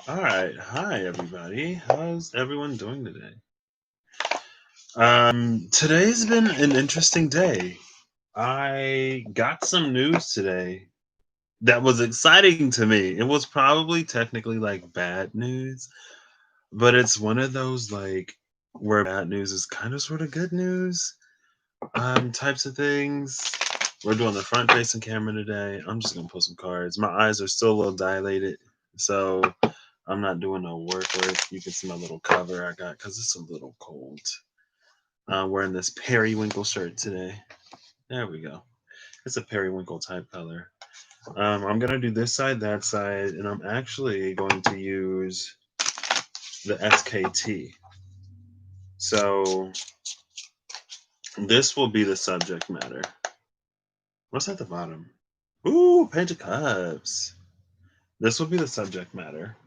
All right. Hi, everybody. How's everyone doing today? Today's been an interesting day. I got some news today that was exciting to me. It was probably technically like bad news, but it's one of those like where bad news is kind of sort of good news types of things. We're doing the front facing camera today. I'm just gonna pull some cards. My eyes are still a little dilated, so I'm not doing no work. You can see my little cover I got because it's a little cold. Wearing this periwinkle shirt today. There we go. It's a periwinkle type color. I'm gonna do this side, that side, and I'm actually going to use the SKT. So this will be the subject matter. What's at the bottom? Ooh, Page of Cups. This will be the subject matter.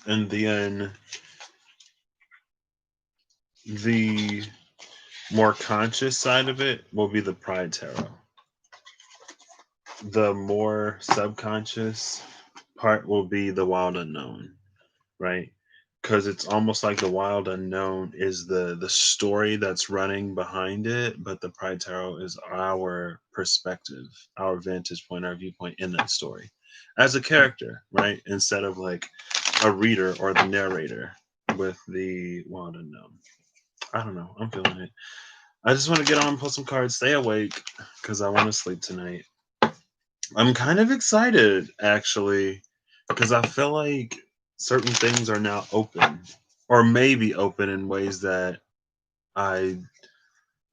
And then the more conscious side of it will be the Pride Tarot. The more subconscious part will be the wild unknown, right? Because it's almost like the wild unknown is the story that's running behind it, but the Pride Tarot is our perspective, our vantage point, our viewpoint in that story as a character, right? Instead of like a reader or the narrator with the wild unknown. I don't know. I'm feeling it. I just want to get on and pull some cards, stay awake, because I want to sleep tonight. I'm kind of excited actually because I feel like certain things are now open or maybe open in ways that I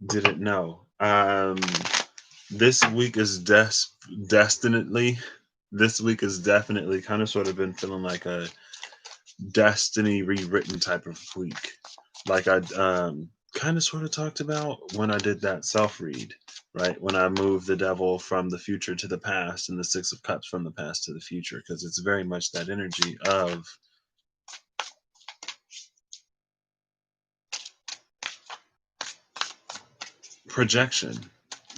didn't know. This week is destinately this week is definitely kind of sort of been feeling like a destiny rewritten type of week. Like I kind of sort of talked about when I did that self read, right? When I moved the devil from the future to the past and the Six of Cups from the past to the future, because it's very much that energy of projection,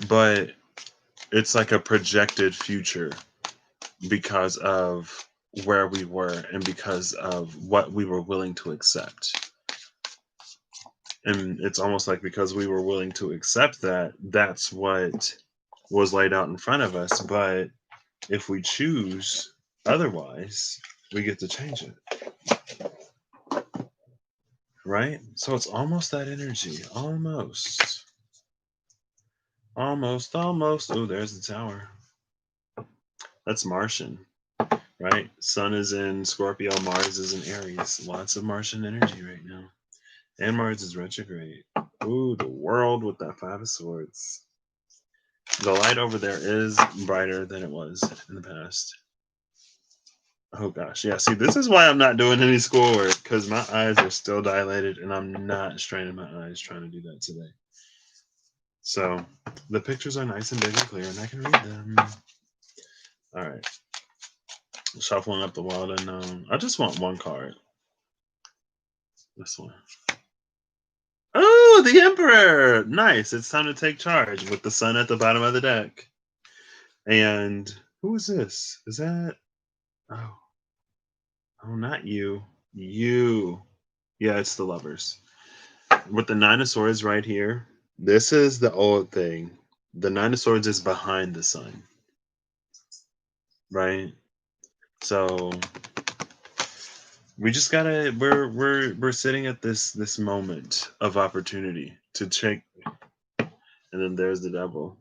but it's like a projected future because of where we were and because of what we were willing to accept. And it's almost like because we were willing to accept that, that's what was laid out in front of us. But if we choose otherwise, we get to change it, right? So it's almost that energy, almost. Oh, there's the tower. That's Martian, right? Sun is in Scorpio, Mars is in Aries. Lots of Martian energy right now, and Mars is retrograde. Ooh, the world with that Five of Swords. The light over there is brighter than it was in the past. Oh gosh, yeah. See, this is why I'm not doing any schoolwork because my eyes are still dilated, and I'm not straining my eyes trying to do that today. So the pictures are nice and big and clear, and I can read them. All right, shuffling up the wild unknown. I just want one card. This one. Oh, the Emperor! Nice. It's time to take charge with the sun at the bottom of the deck. And who is this? Is that? Oh, oh, not you. You. Yeah, it's the lovers. With the Nine of Swords right here, this is the old thing. The Nine of Swords is behind the sun, right? So we just gotta we're sitting at this moment of opportunity to check, and then there's the devil.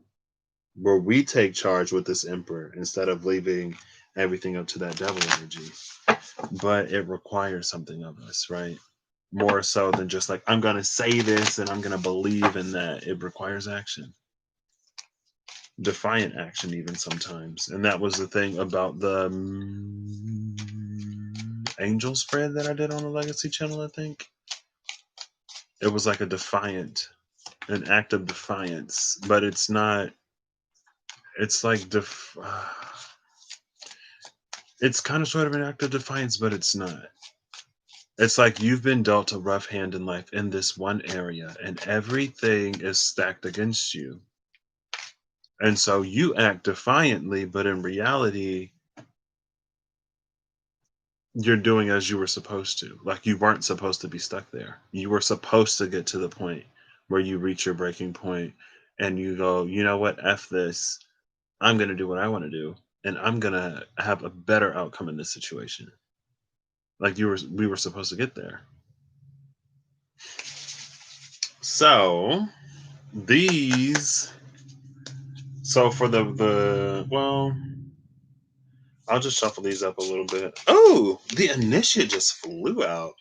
Where we take charge with this emperor instead of leaving everything up to that devil energy. But it requires something of us, right? More so than just like, I'm going to say this and I'm going to believe in that. It requires action, defiant action, even sometimes. And that was the thing about the angel spread that I did on the Legacy channel, I think. It was like an act of defiance, but it's not, it's like, it's kind of sort of an act of defiance, but it's not. It's like you've been dealt a rough hand in life in this one area, and everything is stacked against you. And so you act defiantly, but in reality, you're doing as you were supposed to. Like you weren't supposed to be stuck there. You were supposed to get to the point where you reach your breaking point and you go, you know what, F this. I'm gonna do what I want to do, and I'm gonna have a better outcome in this situation. Like we were supposed to get there. So these, so for the well, I'll just shuffle these up a little bit. Oh, the initiate just flew out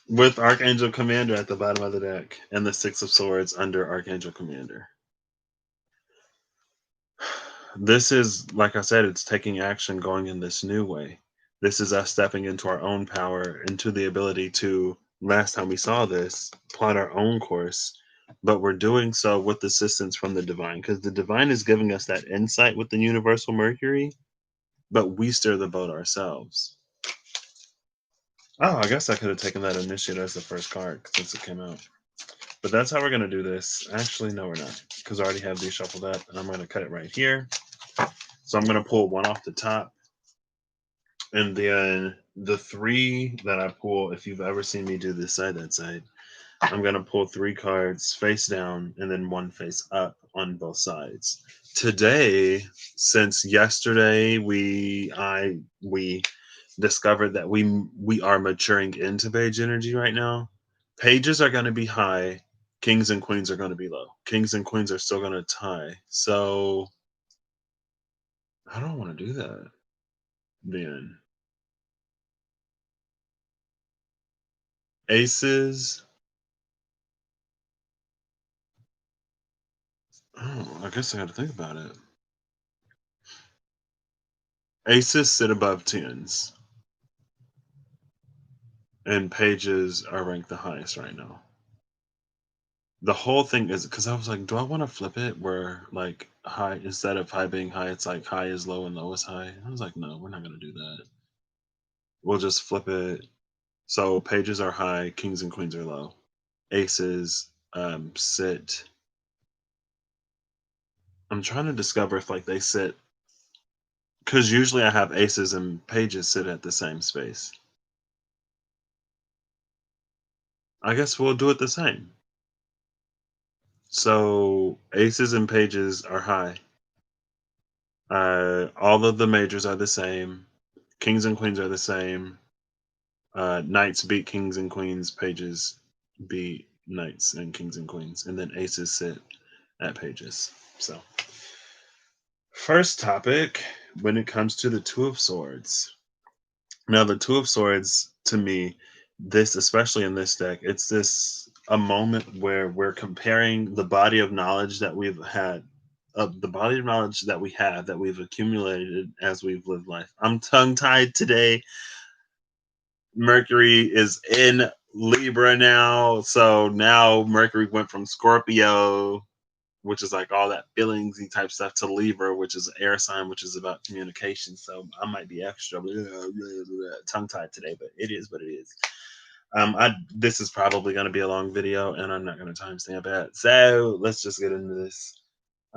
with Archangel Commander at the bottom of the deck and the Six of Swords under Archangel Commander. This is, like I said, it's taking action, going in this new way. This is us stepping into our own power, into the ability to, last time we saw this, plot our own course, but we're doing so with assistance from the divine, because the divine is giving us that insight with the universal Mercury, but we steer the boat ourselves. Oh, I guess I could have taken that initiate as the first card since it came out. But that's how we're going to do this. Actually, no, we're not, because I already have these shuffled up, and I'm going to cut it right here. So I'm going to pull one off the top, and then the three that I pull, if you've ever seen me do this side, that side, I'm going to pull three cards face down and then one face up on both sides. Today, since yesterday we discovered that we are maturing into page energy right now. Pages are going to be high, kings and queens are going to be low. Kings and queens are still going to tie. So I don't want to do that then. Aces. Oh, I guess I got to think about it. Aces sit above tens, and pages are ranked the highest right now. The whole thing is because I was like, do I want to flip it where like high, instead of high being high, it's like high is low and low is high? I was like, no, we're not going to do that. We'll just flip it. So pages are high, kings and queens are low. Aces sit. I'm trying to discover if like they sit, because usually I have aces and pages sit at the same space. I guess we'll do it the same. So aces and pages are high. All of the majors are the same. Kings and queens are the same. Knights beat kings and queens. Pages beat knights and kings and queens. And then aces sit at pages. So, first topic, when it comes to the Two of Swords. Now, the Two of Swords, to me, this, especially in this deck, it's this a moment where we're comparing the body of knowledge that we've had, the body of knowledge that we have, that we've accumulated as we've lived life. I'm tongue tied today. Mercury is in Libra now. So now Mercury went from Scorpio, which is like all that feelingsy type stuff, to Libra, which is air sign, which is about communication. So I might be extra tongue tied today, but it is what it is. This is probably going to be a long video, and I'm not going to timestamp it. So let's just get into this.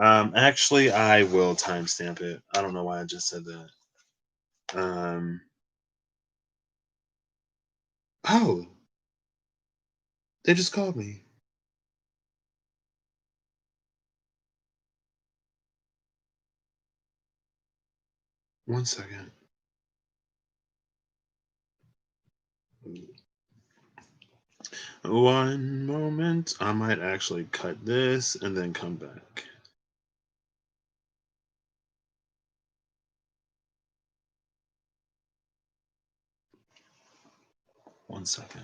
Actually, I will timestamp it. I don't know why I just said that. Oh, they just called me. One second. One moment. I might actually cut this and then come back. One second.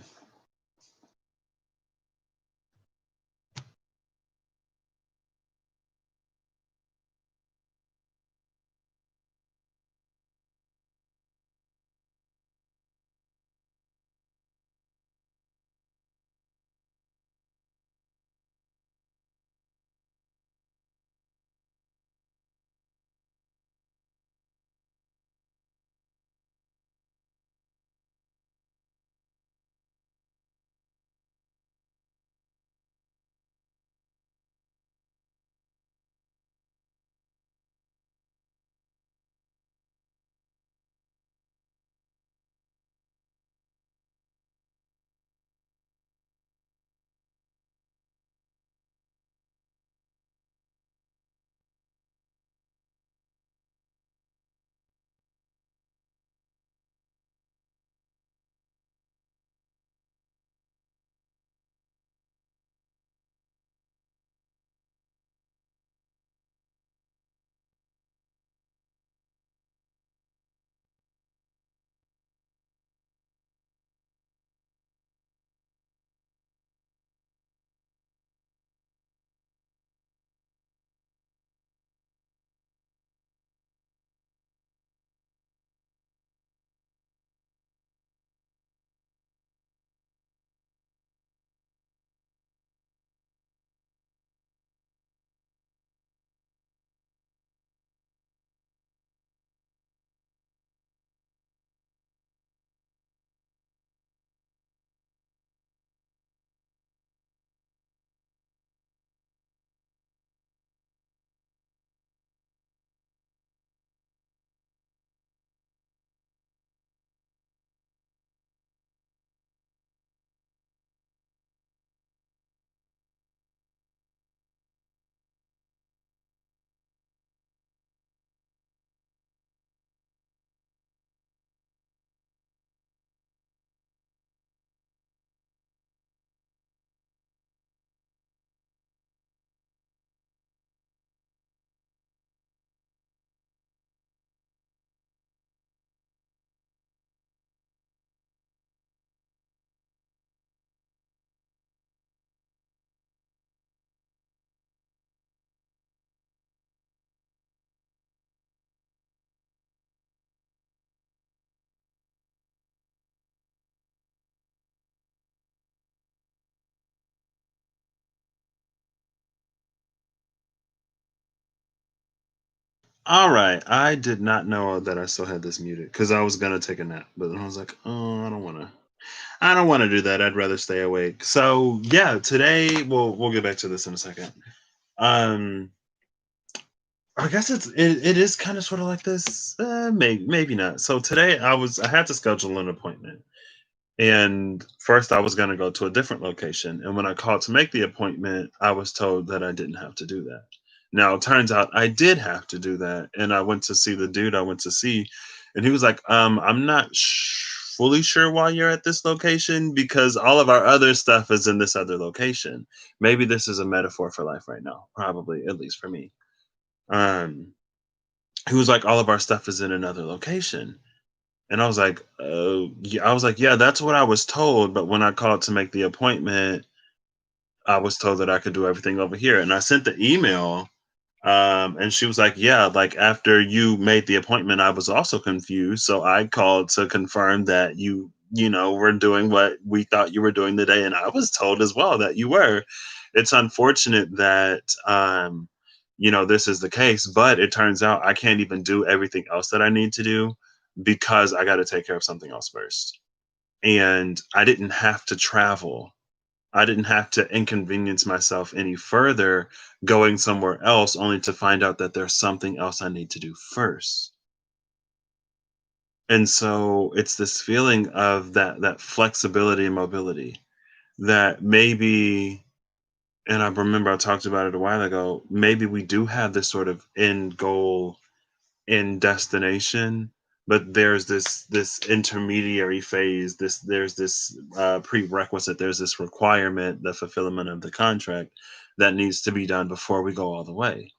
All right. I did not know that I still had this muted because I was gonna take a nap, but then I was like, oh, I don't want to. I don't want to do that. I'd rather stay awake. So yeah, today we'll get back to this in a second. Um, I guess it is kind of sort of like this. Maybe not. So today I had to schedule an appointment. And first, I was going to go to a different location. And when I called to make the appointment, I was told that I didn't have to do that. Now, it turns out I did have to do that. And I went to see the dude I went to see. And he was like, I'm not fully sure why you're at this location because all of our other stuff is in this other location. Maybe this is a metaphor for life right now. Probably, at least for me. Um, he was like, all of our stuff is in another location. And I was like, yeah. I was like, yeah, that's what I was told. But when I called to make the appointment, I was told that I could do everything over here. And I sent the email, and she was like, yeah, like after you made the appointment, I was also confused. So I called to confirm that you were doing what we thought you were doing today. And I was told as well that you were. It's unfortunate that, this is the case, but it turns out I can't even do everything else that I need to do because I got to take care of something else first. And I didn't have to travel. I didn't have to inconvenience myself any further going somewhere else only to find out that there's something else I need to do first. And so it's this feeling of that flexibility and mobility that maybe, and I remember I talked about it a while ago, maybe we do have this sort of end goal in destination, but there's this intermediary phase, there's this prerequisite, there's this requirement, the fulfillment of the contract that needs to be done before we go all the way.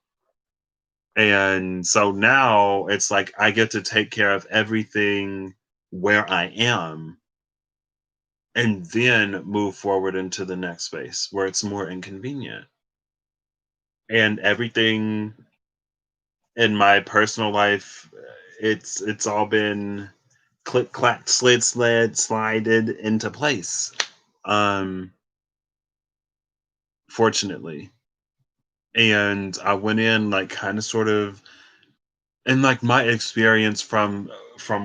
And so now it's like I get to take care of everything where I am and then move forward into the next space where it's more inconvenient. And everything in my personal life, it's all been click clack slided into place, um fortunately. And I went in like kind of sort of, and like my experience from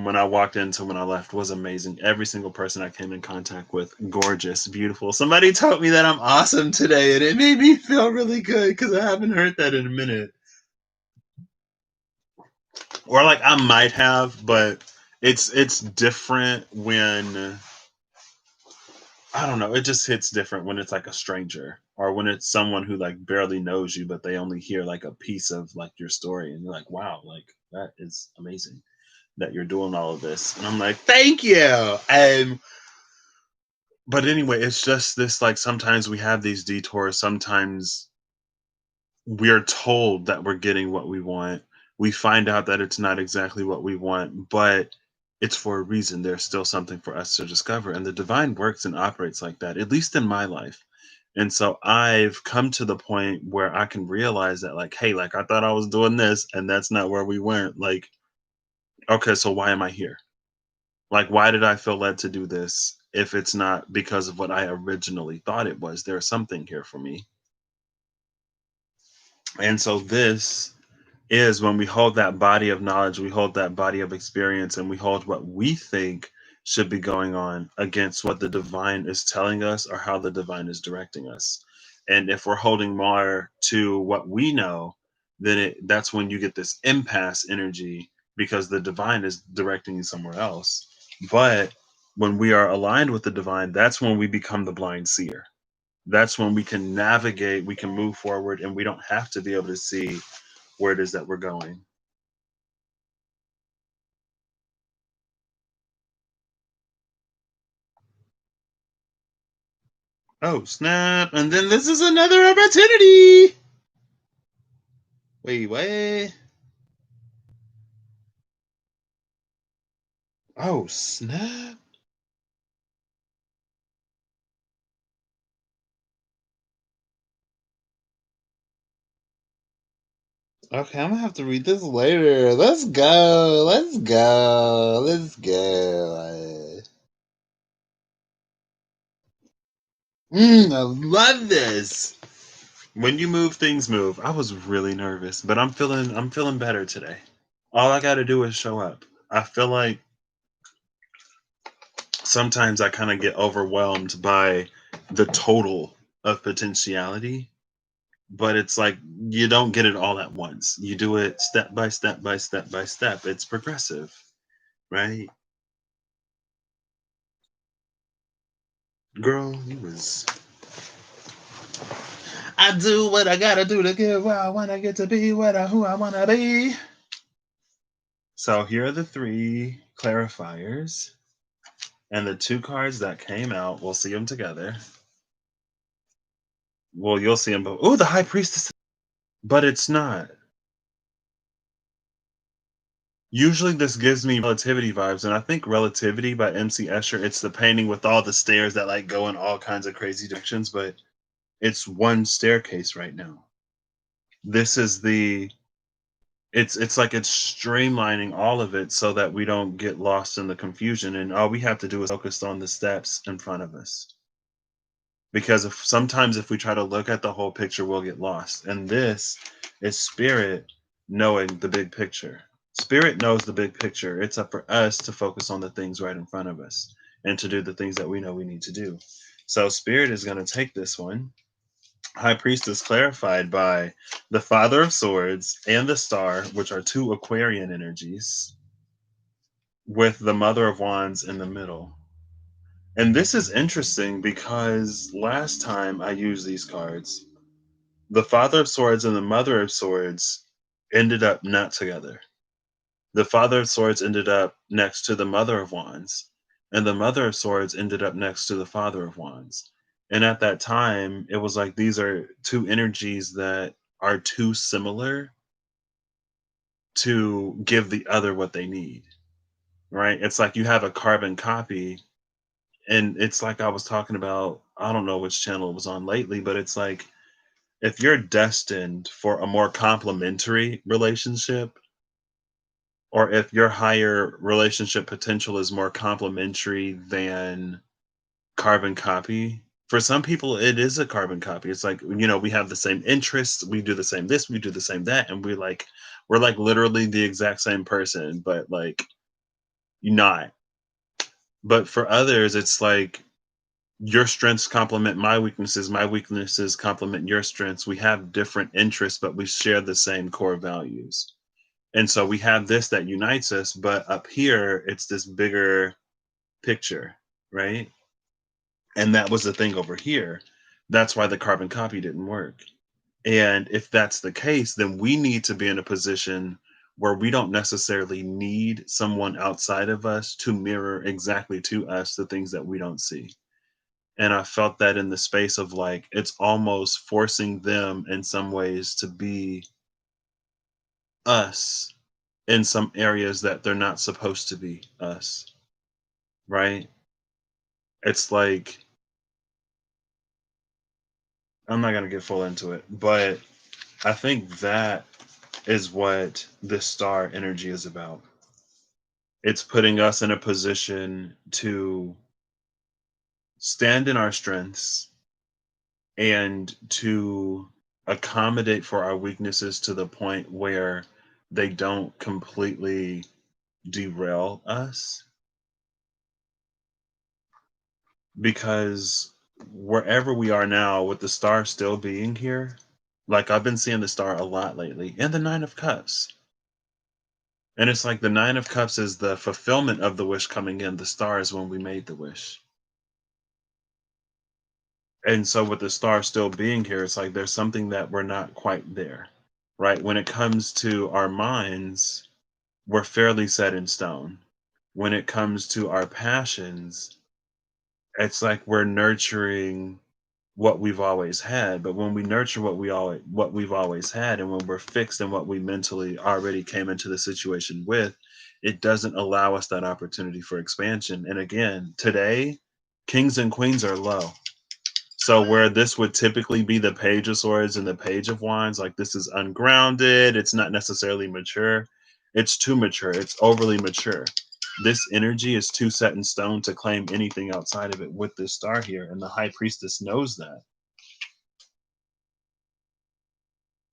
when I walked in to when I left was amazing. Every single person I came in contact with, gorgeous, beautiful. Somebody told me that I'm awesome today and it made me feel really good because I haven't heard that in a minute. Or like I might have, but it's different when, I don't know, it just hits different when it's like a stranger or when it's someone who like barely knows you, but they only hear like a piece of like your story and you're like, wow, like that is amazing that you're doing all of this. And I'm like, thank you. But anyway, it's just this, like sometimes we have these detours, sometimes we're told that we're getting what we want. We find out that it's not exactly what we want, but it's for a reason. There's still something for us to discover. And the divine works and operates like that, at least in my life. And so I've come to the point where I can realize that, like, hey, like I thought I was doing this, and that's not where we went. Like, okay, so why am I here? Like, why did I feel led to do this if it's not because of what I originally thought it was? There's something here for me. And so this is when we hold that body of knowledge, we hold that body of experience, and we hold what we think should be going on against what the divine is telling us or how the divine is directing us. And if we're holding more to what we know, then that's when you get this impasse energy because the divine is directing you somewhere else. But when we are aligned with the divine, that's when we become the blind seer. That's when we can navigate, we can move forward, and we don't have to be able to see where it is that we're going. Oh, snap. And then this is another opportunity. Wait, wait. Oh, snap. Okay, I'm gonna have to read this later. Let's go. Let's go. Let's go. I love this. When you move, things move. I was really nervous, but I'm feeling better today. All I got to do is show up. I feel like sometimes I kind of get overwhelmed by the total of potentiality, but it's like you don't get it all at once. You do it step by step by step by step. It's progressive, right? Girl, you was I do what I gotta do to get where I wanna get to be, who I wanna be. So here are the three clarifiers and the two cards that came out. We'll see them together. Well, you'll see them both. Oh, the High Priestess, but it's not. Usually, this gives me relativity vibes, and I think Relativity by MC Escher. It's the painting with all the stairs that like go in all kinds of crazy directions, but it's one staircase right now. This is the it's like it's streamlining all of it so that we don't get lost in the confusion, and all we have to do is focus on the steps in front of us. Because if sometimes if we try to look at the whole picture, we'll get lost. And this is spirit knowing the big picture. Spirit knows the big picture. It's up for us to focus on the things right in front of us and to do the things that we know we need to do. So spirit is going to take this one. High Priestess clarified by the Father of Swords and the Star, which are two Aquarian energies, with the Mother of Wands in the middle. And this is interesting because last time I used these cards, the Father of Swords and the Mother of Swords ended up not together. The Father of Swords ended up next to the Mother of Wands, and the Mother of Swords ended up next to the Father of Wands. And at that time, it was like these are two energies that are too similar to give the other what they need, right? It's like you have a carbon copy, and it's like I was talking about, I don't know which channel it was on lately, but it's like if you're destined for a more complementary relationship, or if your higher relationship potential is more complementary than carbon copy. For some people, it is a carbon copy. It's like, we have the same interests, we do the same this, we do the same that, and we're like literally the exact same person, but like not. But for others, it's like your strengths complement my weaknesses complement your strengths. We have different interests, but we share the same core values. And so we have this that unites us, but up here, it's this bigger picture, right? And that was the thing over here. That's why the carbon copy didn't work. And if that's the case, then we need to be in a position where we don't necessarily need someone outside of us to mirror exactly to us the things that we don't see. And I felt that in the space of like, it's almost forcing them in some ways to be us in some areas that they're not supposed to be us, right? It's like, I'm not going to get full into it, but I think that is what this star energy is about. It's putting us in a position to stand in our strengths and to accommodate for our weaknesses to the point where they don't completely derail us, because wherever we are now with the star still being here, like I've been seeing the star a lot lately, and the 9 of cups, and it's like the 9 of cups is the fulfillment of the wish coming in. The star is when we made the wish. And so with the star still being here, it's like there's something that we're not quite there, right? When it comes to our minds, we're fairly set in stone. When it comes to our passions, it's like we're nurturing what we've always had. But when we nurture what we've always had, and when we're fixed in what we mentally already came into the situation with, it doesn't allow us that opportunity for expansion. And again, today, kings and queens are low. So where this would typically be the Page of Swords and the Page of Wands, like this is ungrounded, it's not necessarily mature. It's too mature. It's overly mature. This energy is too set in stone to claim anything outside of it with this star here, and the High Priestess knows that.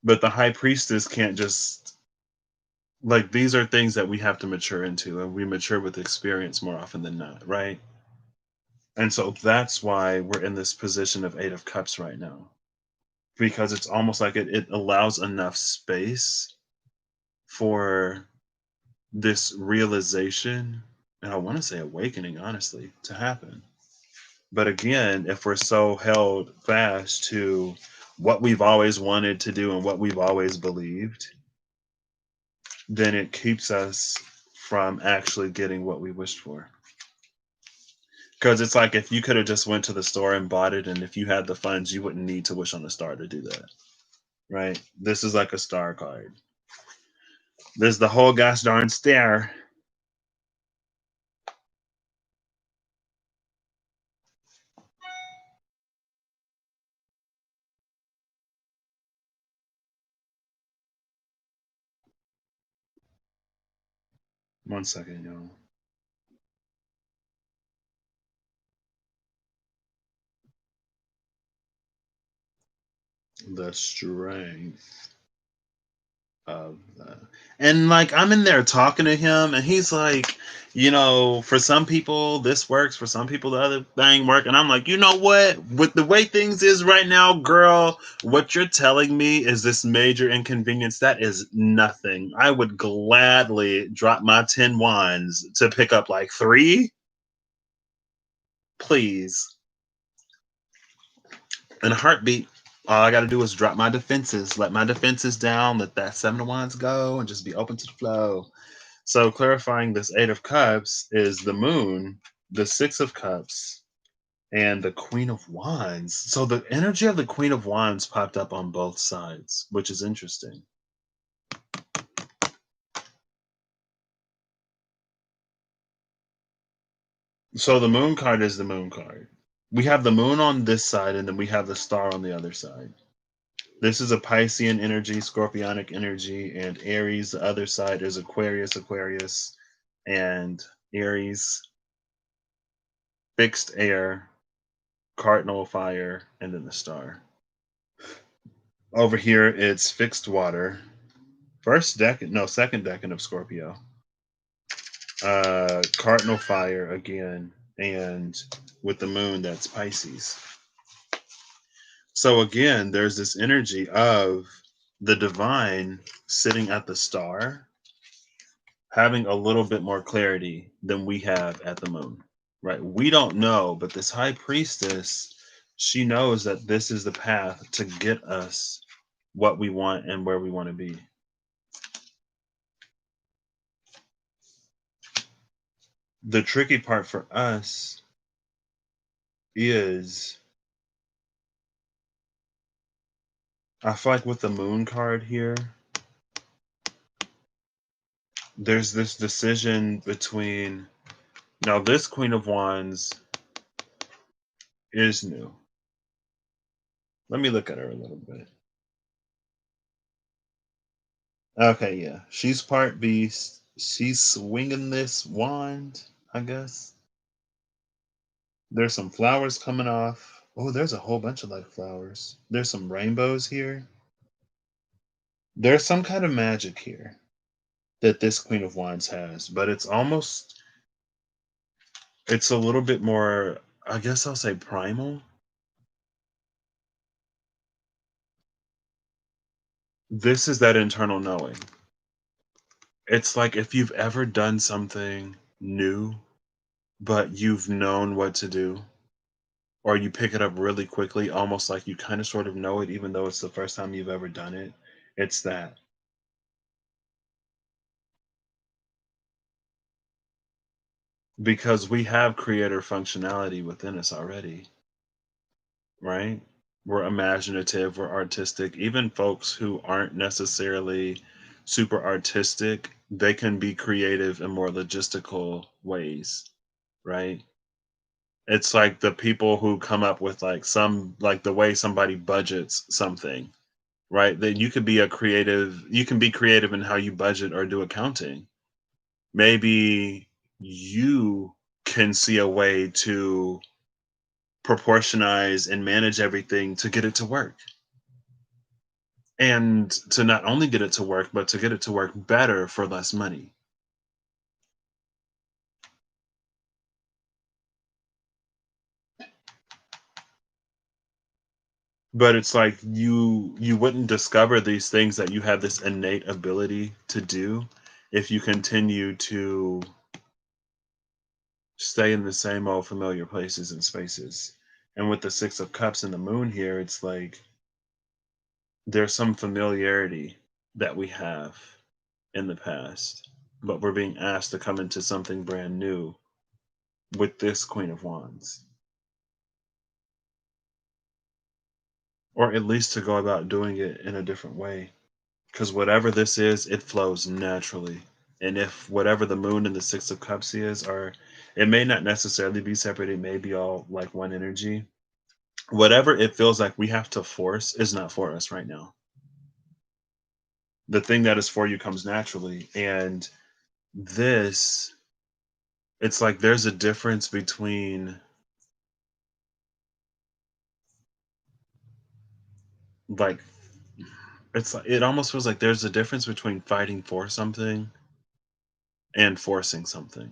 But the high priestess can't just like these are things that we have to mature into, and we mature with experience more often than not, right? And so that's why we're in this position of Eight of Cups right now, because it's almost like it allows enough space for this realization, and I want to say awakening, honestly, to happen. But again, if we're so held fast to what we've always wanted to do and what we've always believed, then it keeps us from actually getting what we wished for. Because it's like if you could have just went to the store and bought it, and if you had the funds, you wouldn't need to wish on a star to do that, right? This is like a star card. This is the whole gosh darn stare. 1 second, y'all. The strength of that. And like I'm in there talking to him, and he's like, for some people this works, for some people the other thing work, and I'm like, you know what? With the way things is right now, girl, what you're telling me is this major inconvenience. That is nothing. I would gladly drop my 10 wands to pick up like three, please, in a heartbeat. All I got to do is drop my defenses, let my defenses down, let that 7 of wands go, and just be open to the flow. So clarifying this Eight of Cups is the Moon, the Six of Cups, and the Queen of Wands. So the energy of the Queen of Wands popped up on both sides, which is interesting. So the Moon card is the Moon card. We have the Moon on this side, and then we have the Star on the other side. This is a Piscean energy, Scorpionic energy, and Aries. The other side is Aquarius, and Aries, fixed air, cardinal fire, and then the star. Over here, it's fixed water. Second decan of Scorpio. Cardinal fire again, and with the moon, that's Pisces. So again, there's this energy of the divine sitting at the star, having a little bit more clarity than we have at the moon, right? We don't know, but this high priestess, she knows that this is the path to get us what we want and where we want to be. The tricky part for us is I feel like with the moon card here, there's this decision between now this Queen of Wands is new. Let me look at her a little bit. Okay, yeah. She's part beast. She's swinging this wand, I guess. There's some flowers coming off. Oh, there's a whole bunch of like flowers. There's some rainbows here. There's some kind of magic here that this Queen of Wands has, but it's a little bit more, I guess I'll say primal. This is that internal knowing. It's like if you've ever done something new, but you've known what to do, or you pick it up really quickly, almost like you kind of sort of know it, even though it's the first time you've ever done it. It's that. Because we have creator functionality within us already, right? We're imaginative, we're artistic. Even folks who aren't necessarily super artistic, they can be creative in more logistical ways, right? It's like the people who come up with like the way somebody budgets something, right? That you can be creative in how you budget or do accounting. Maybe you can see a way to proportionize and manage everything to get it to work. and to not only get it to work, but to get it to work better for less money. But it's like you wouldn't discover these things that you have this innate ability to do if you continue to stay in the same old familiar places and spaces. And with the Six of Cups and the moon here, it's like there's some familiarity that we have in the past, but we're being asked to come into something brand new with this Queen of Wands, or at least to go about doing it in a different way. Because whatever this is, it flows naturally. And if whatever the moon and the Six of Cups is, are, it may not necessarily be separate, it may be all like one energy. Whatever it feels like we have to force is not for us right now. The thing that is for you comes naturally. And this, it's like there's a difference between, like, it almost feels like there's a difference between fighting for something and forcing something,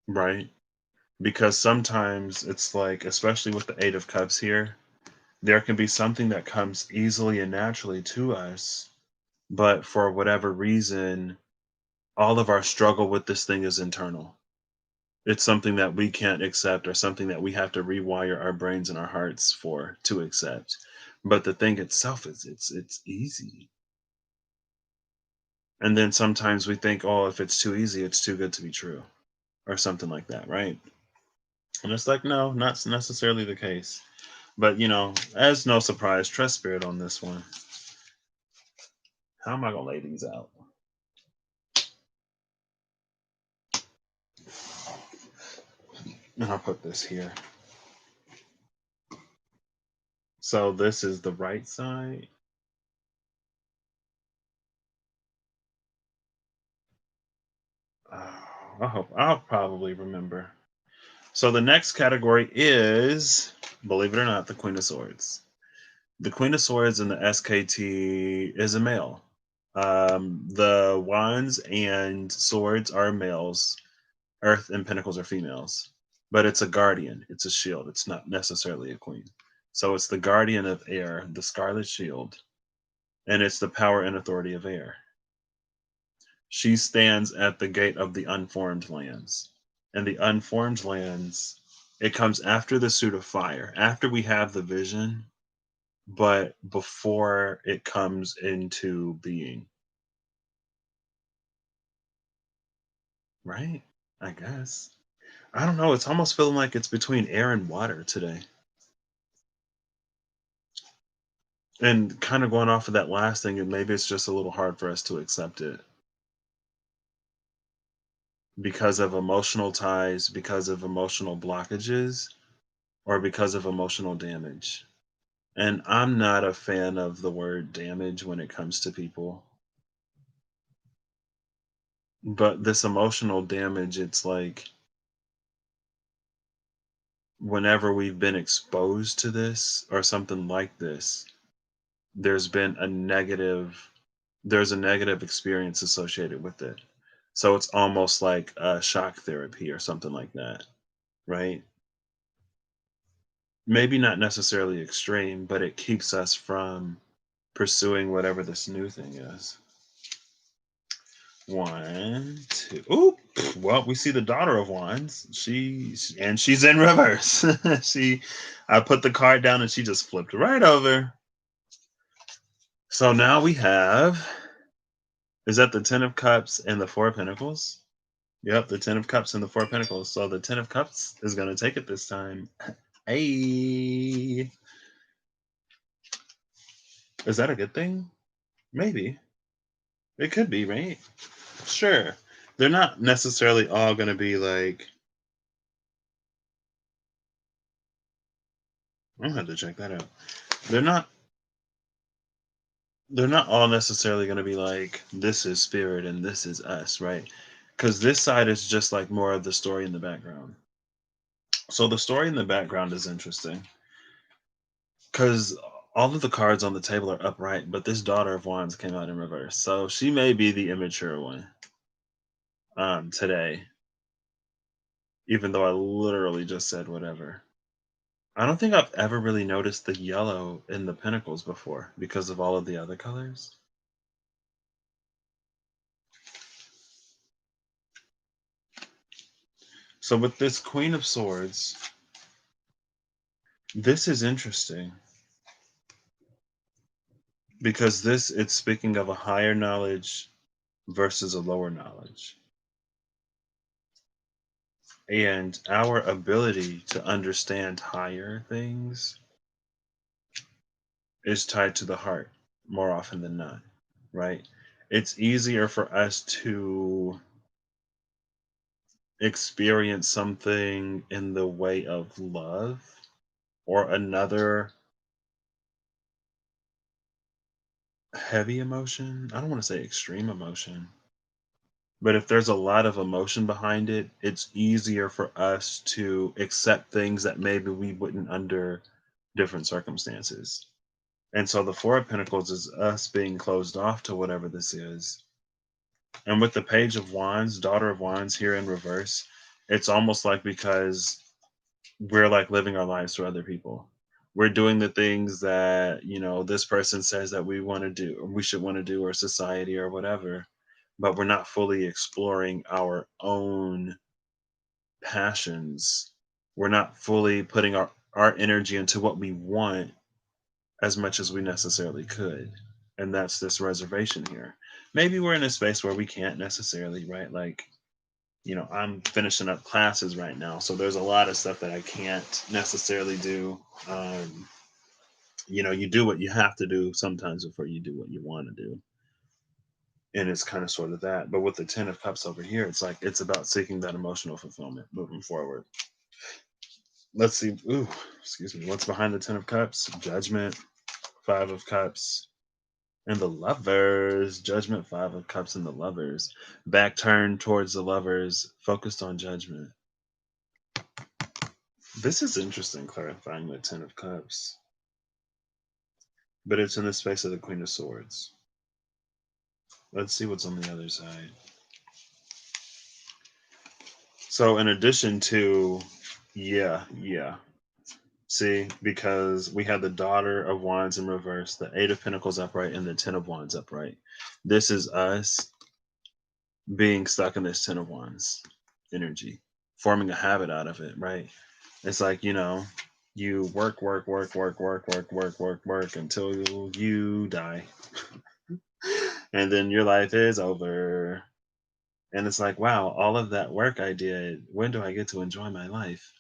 right? Because sometimes it's like, especially with the Eight of Cups here, there can be something that comes easily and naturally to us, but for whatever reason, all of our struggle with this thing is internal. It's something that we can't accept, or something that we have to rewire our brains and our hearts for to accept. But the thing itself is, it's easy. And then sometimes we think, oh, if it's too easy, it's too good to be true, or something like that, right? And it's like, no, not necessarily the case. But as no surprise, trust spirit on this one. How am I gonna lay these out? And I'll put this here. So this is the right side. I hope I'll probably remember. So the next category is, believe it or not, the Queen of Swords. The Queen of Swords in the SKT is a male. The Wands and Swords are males. Earth and Pentacles are females. But it's a guardian. It's a shield. It's not necessarily a queen. So it's the guardian of air, the Scarlet Shield, and it's the power and authority of air. She stands at the gate of the unformed lands. And the unformed lands, it comes after the suit of fire, after we have the vision, but before it comes into being. Right? I guess. I don't know. It's almost feeling like it's between air and water today. And kind of going off of that last thing, and maybe it's just a little hard for us to accept it because of emotional ties, because of emotional blockages, or because of emotional damage. And I'm not a fan of the word damage when it comes to people. But this emotional damage, it's like whenever we've been exposed to this or something like this, there's been there's a negative experience associated with it. So it's almost like a shock therapy or something like that, right? Maybe not necessarily extreme, but it keeps us from pursuing whatever this new thing is. One, two. Ooh, well, we see the daughter of wands. She's in reverse. I put the card down and she just flipped right over. So now we have, is that the Ten of Cups and the Four of Pentacles? Yep, the Ten of Cups and the Four of Pentacles. So the Ten of Cups is going to take it this time. Hey, is that a good thing? Maybe. It could be, right? Sure. They're not necessarily all going to be like, I'm going to have to check that out. They're not they're not all necessarily going to be like, this is spirit and this is us, right? Because this side is just like more of the story in the background. So the story in the background is interesting because all of the cards on the table are upright, but this Daughter of Wands came out in reverse. So she may be the immature one today, even though I literally just said whatever. I don't think I've ever really noticed the yellow in the Pentacles before because of all of the other colors. So with this Queen of Swords, this is interesting because this it's speaking of a higher knowledge versus a lower knowledge. And our ability to understand higher things is tied to the heart more often than not, right? It's easier for us to experience something in the way of love or another heavy emotion. I don't want to say extreme emotion, but if there's a lot of emotion behind it, it's easier for us to accept things that maybe we wouldn't under different circumstances. And so the Four of Pentacles is us being closed off to whatever this is. And with the Page of Wands, Daughter of Wands here in reverse, it's almost like because we're like living our lives for other people. We're doing the things that, this person says that we want to do or we should want to do or society or whatever, but we're not fully exploring our own passions. We're not fully putting our energy into what we want as much as we necessarily could. And that's this reservation here. Maybe we're in a space where we can't necessarily, right? Like, I'm finishing up classes right now. So there's a lot of stuff that I can't necessarily do. You do what you have to do sometimes before you do what you want to do. And it's kind of sort of that. But with the Ten of Cups over here, it's like it's about seeking that emotional fulfillment moving forward. Let's see. Ooh, excuse me. What's behind the Ten of Cups? Judgment, Five of Cups, and the Lovers. Judgment, Five of Cups, and the Lovers. Back turned towards the Lovers, focused on judgment. This is interesting, clarifying the Ten of Cups. But it's in the space of the Queen of Swords. Let's see what's on the other side. So, in addition to, yeah. See, because we had the Daughter of Wands in reverse, the Eight of Pentacles upright, and the Ten of Wands upright. This is us being stuck in this Ten of Wands energy, forming a habit out of it, right? It's like, you work until you die. And then your life is over. And it's like, wow, all of that work I did, when do I get to enjoy my life?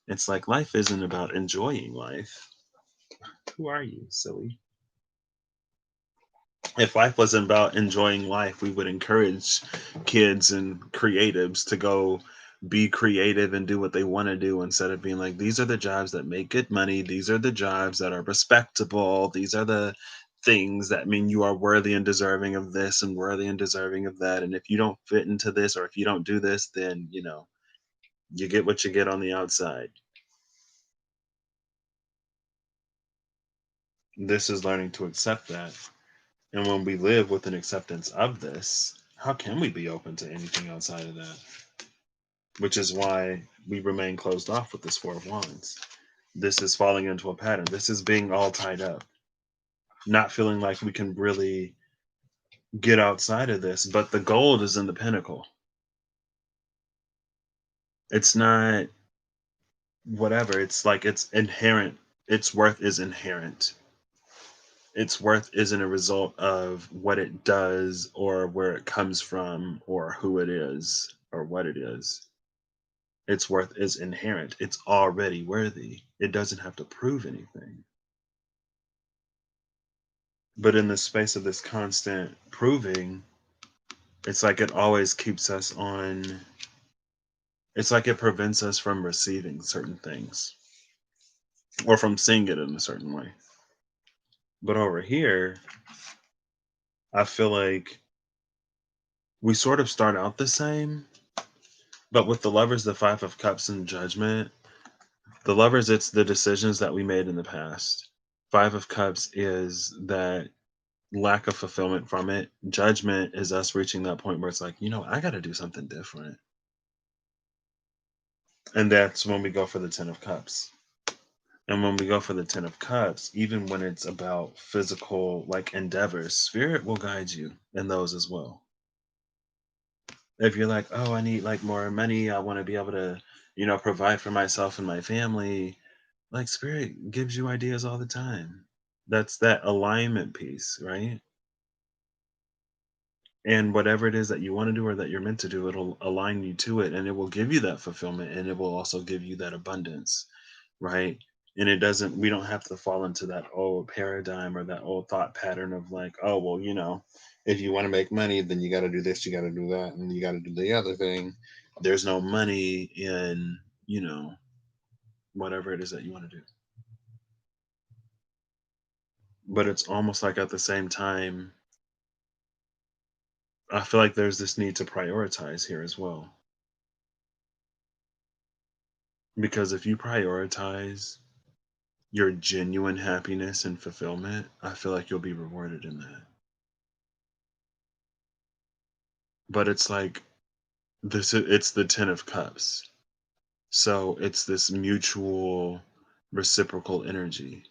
It's like life isn't about enjoying life. Who are you, silly? If life wasn't about enjoying life, we would encourage kids and creatives to go be creative and do what they want to do instead of being like, these are the jobs that make good money. These are the jobs that are respectable. These are the things that mean you are worthy and deserving of this and worthy and deserving of that. And if you don't fit into this or if you don't do this, then, you get what you get on the outside. This is learning to accept that. And when we live with an acceptance of this, how can we be open to anything outside of that? Which is why we remain closed off with this Four of Wands. This is falling into a pattern. This is being all tied up, not feeling like we can really get outside of this. But the gold is in the pinnacle. It's not whatever. It's like it's inherent. Its worth is inherent. Its worth isn't a result of what it does or where it comes from or who it is or what it is. Its worth is inherent. It's already worthy. It doesn't have to prove anything. But in the space of this constant proving, it's like it always keeps us on, it's like it prevents us from receiving certain things or from seeing it in a certain way. But over here, I feel like we sort of start out the same, but with the Lovers, the Five of Cups, and Judgment, The Lovers, it's the decisions that we made in the past. Five of Cups is that lack of fulfillment from it. Judgment is us reaching that point where it's like, I got to do something different. And that's when we go for the Ten of Cups. And when we go for the Ten of Cups, even when it's about physical like endeavors, spirit will guide you in those as well. If you're like, oh, I need like more money, I want to be able to, provide for myself and my family, like spirit gives you ideas all the time. That's that alignment piece, right? And whatever it is that you want to do or that you're meant to do, it'll align you to it and it will give you that fulfillment and it will also give you that abundance, right? And it doesn't, we don't have to fall into that old paradigm or that old thought pattern of like, oh, well, if you want to make money, then you got to do this, you got to do that, and you got to do the other thing. There's no money in, whatever it is that you want to do. But it's almost like at the same time, I feel like there's this need to prioritize here as well. Because if you prioritize your genuine happiness and fulfillment, I feel like you'll be rewarded in that. But it's like it's the 10 of cups. So it's this mutual reciprocal energy.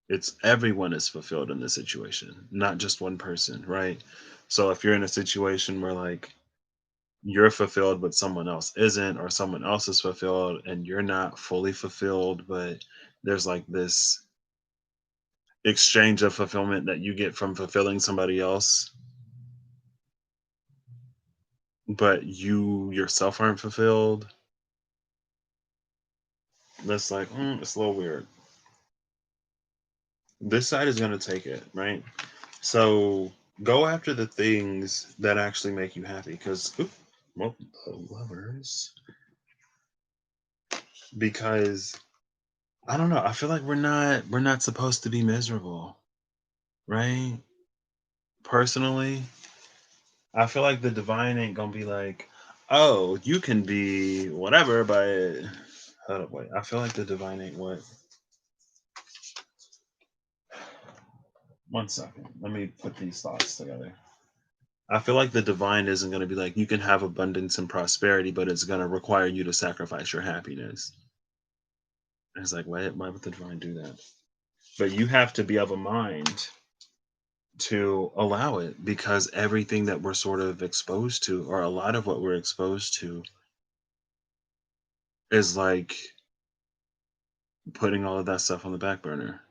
It's everyone is fulfilled in this situation, not just one person, right? So if you're in a situation where like you're fulfilled but someone else isn't, or someone else is fulfilled and you're not fully fulfilled, but there's like this exchange of fulfillment that you get from fulfilling somebody else, but you yourself aren't fulfilled. That's like, it's a little weird. This side is going to take it, right? So go after the things that actually make you happy. Because, well, the Lovers. Because I don't know. I feel like we're not supposed to be miserable, right? Personally, I feel like the divine ain't gonna be like, oh, you can be whatever, but hold up, wait. I feel like the divine ain't what. One second. Let me put these thoughts together. I feel like the divine isn't going to be like, you can have abundance and prosperity, but it's going to require you to sacrifice your happiness. And it's like, why would the divine do that? But you have to be of a mind to allow it because everything that we're sort of exposed to, or a lot of what we're exposed to, is like putting all of that stuff on the back burner,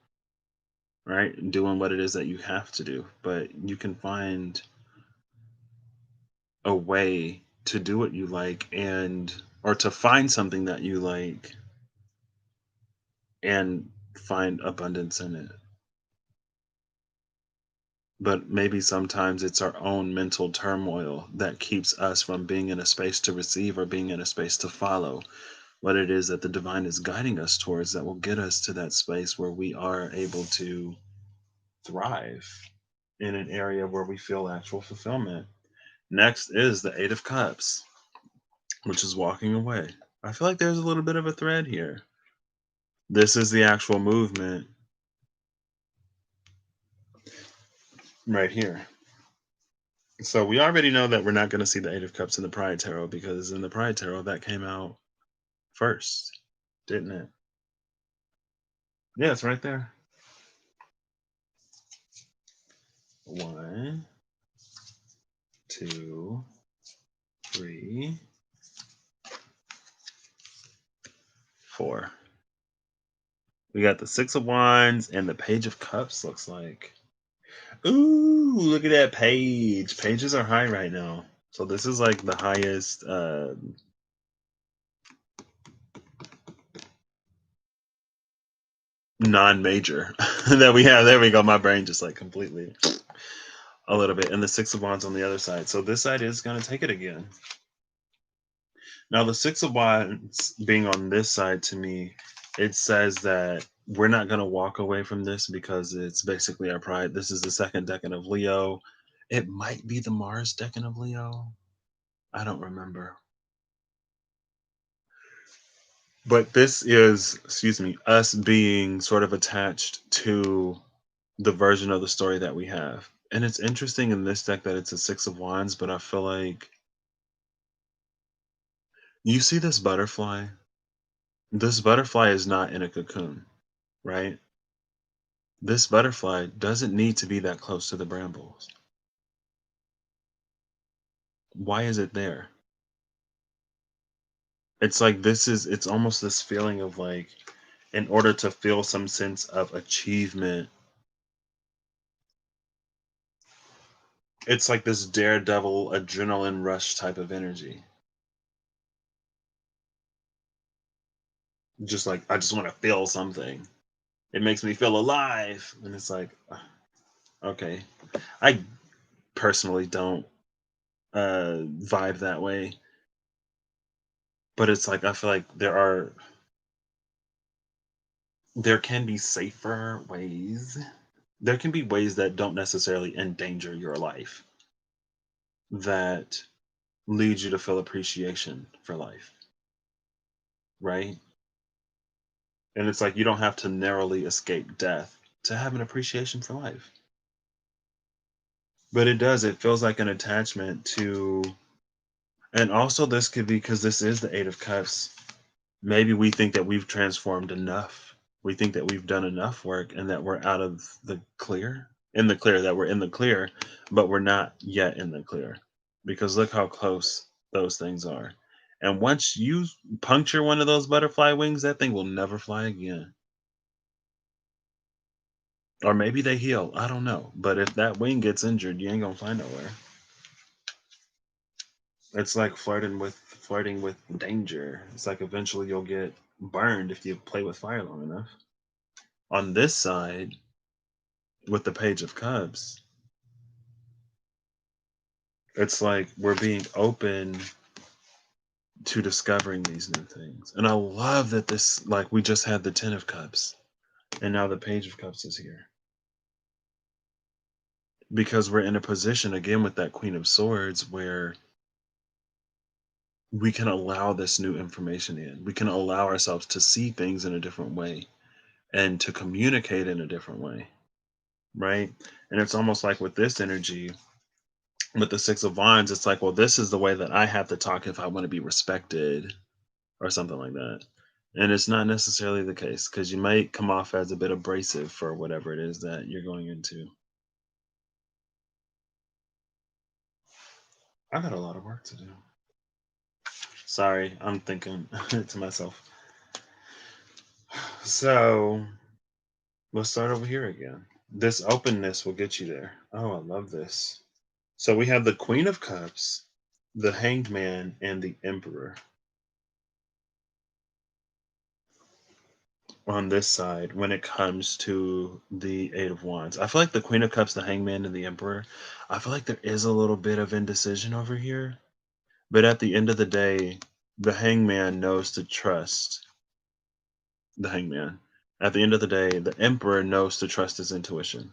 right? And doing what it is that you have to do. But you can find a way to do what you like or to find something that you like and find abundance in it. But maybe sometimes it's our own mental turmoil that keeps us from being in a space to receive or being in a space to follow what it is that the divine is guiding us towards that will get us to that space where we are able to thrive in an area where we feel actual fulfillment. Next is the Eight of Cups, which is walking away. I feel like there's a little bit of a thread here. This is the actual movement right here. So we already know that we're not going to see the Eight of Cups in the Pride Tarot because in the Pride Tarot that came out first, didn't it? Yeah, it's right there. One, two, three, four. We got the Six of Wands and the Page of Cups, looks like. Ooh, look at that page. Pages are high right now. So this is like the highest non-major that we have. There we go. My brain just like completely a little bit. And the Six of Wands on the other side. So this side is going to take it again. Now, the Six of Wands being on this side to me, it says that we're not going to walk away from this because it's basically our pride. This is the second decan of Leo. It might be the Mars decan of Leo. I don't remember. But this is, excuse me, us being sort of attached to the version of the story that we have. And it's interesting in this deck that it's a Six of Wands, but I feel like you see this butterfly. This butterfly is not in a cocoon, right? This butterfly doesn't need to be that close to the brambles. Why is it there? It's like it's almost this feeling of like, in order to feel some sense of achievement, it's like this daredevil adrenaline rush type of energy. Just like, I just want to feel something. It makes me feel alive. And it's like, okay. I personally don't vibe that way, but it's like I feel like there can be safer ways. There can be ways that don't necessarily endanger your life that lead you to feel appreciation for life, right? And it's like you don't have to narrowly escape death to have an appreciation for life. But it does, it feels like an attachment to, and also this could be because this is the Eight of Cups. Maybe we think that we've transformed enough. We think that we've done enough work and that we're out of the clear, in the clear, that we're in the clear, but we're not yet in the clear because look how close those things are. And once you puncture one of those butterfly wings, that thing will never fly again. Or maybe they heal. I don't know. But if that wing gets injured, you ain't gonna fly nowhere. It's like flirting with danger. It's like eventually you'll get burned if you play with fire long enough. On this side, with the Page of Cups, it's like we're being open to discovering these new things. And I love that this, like, we just had the Ten of Cups and now the Page of Cups is here. Because we're in a position again with that Queen of Swords where we can allow this new information in. We can allow ourselves to see things in a different way and to communicate in a different way, right? And it's almost like with this energy, with the Six of Wands, it's like, well, this is the way that I have to talk if I want to be respected or something like that. And it's not necessarily the case because you might come off as a bit abrasive for whatever it is that you're going into. I got a lot of work to do. Sorry, I'm thinking to myself. So let's start over here again. This openness will get you there. Oh, I love this. So we have the Queen of Cups, the Hanged Man, and the Emperor on this side when it comes to the Eight of Wands. I feel like the Queen of Cups, the Hangman, and the Emperor, I feel like there is a little bit of indecision over here. But at the end of the day, the Hangman knows to trust the Hangman. At the end of the day, the Emperor knows to trust his intuition.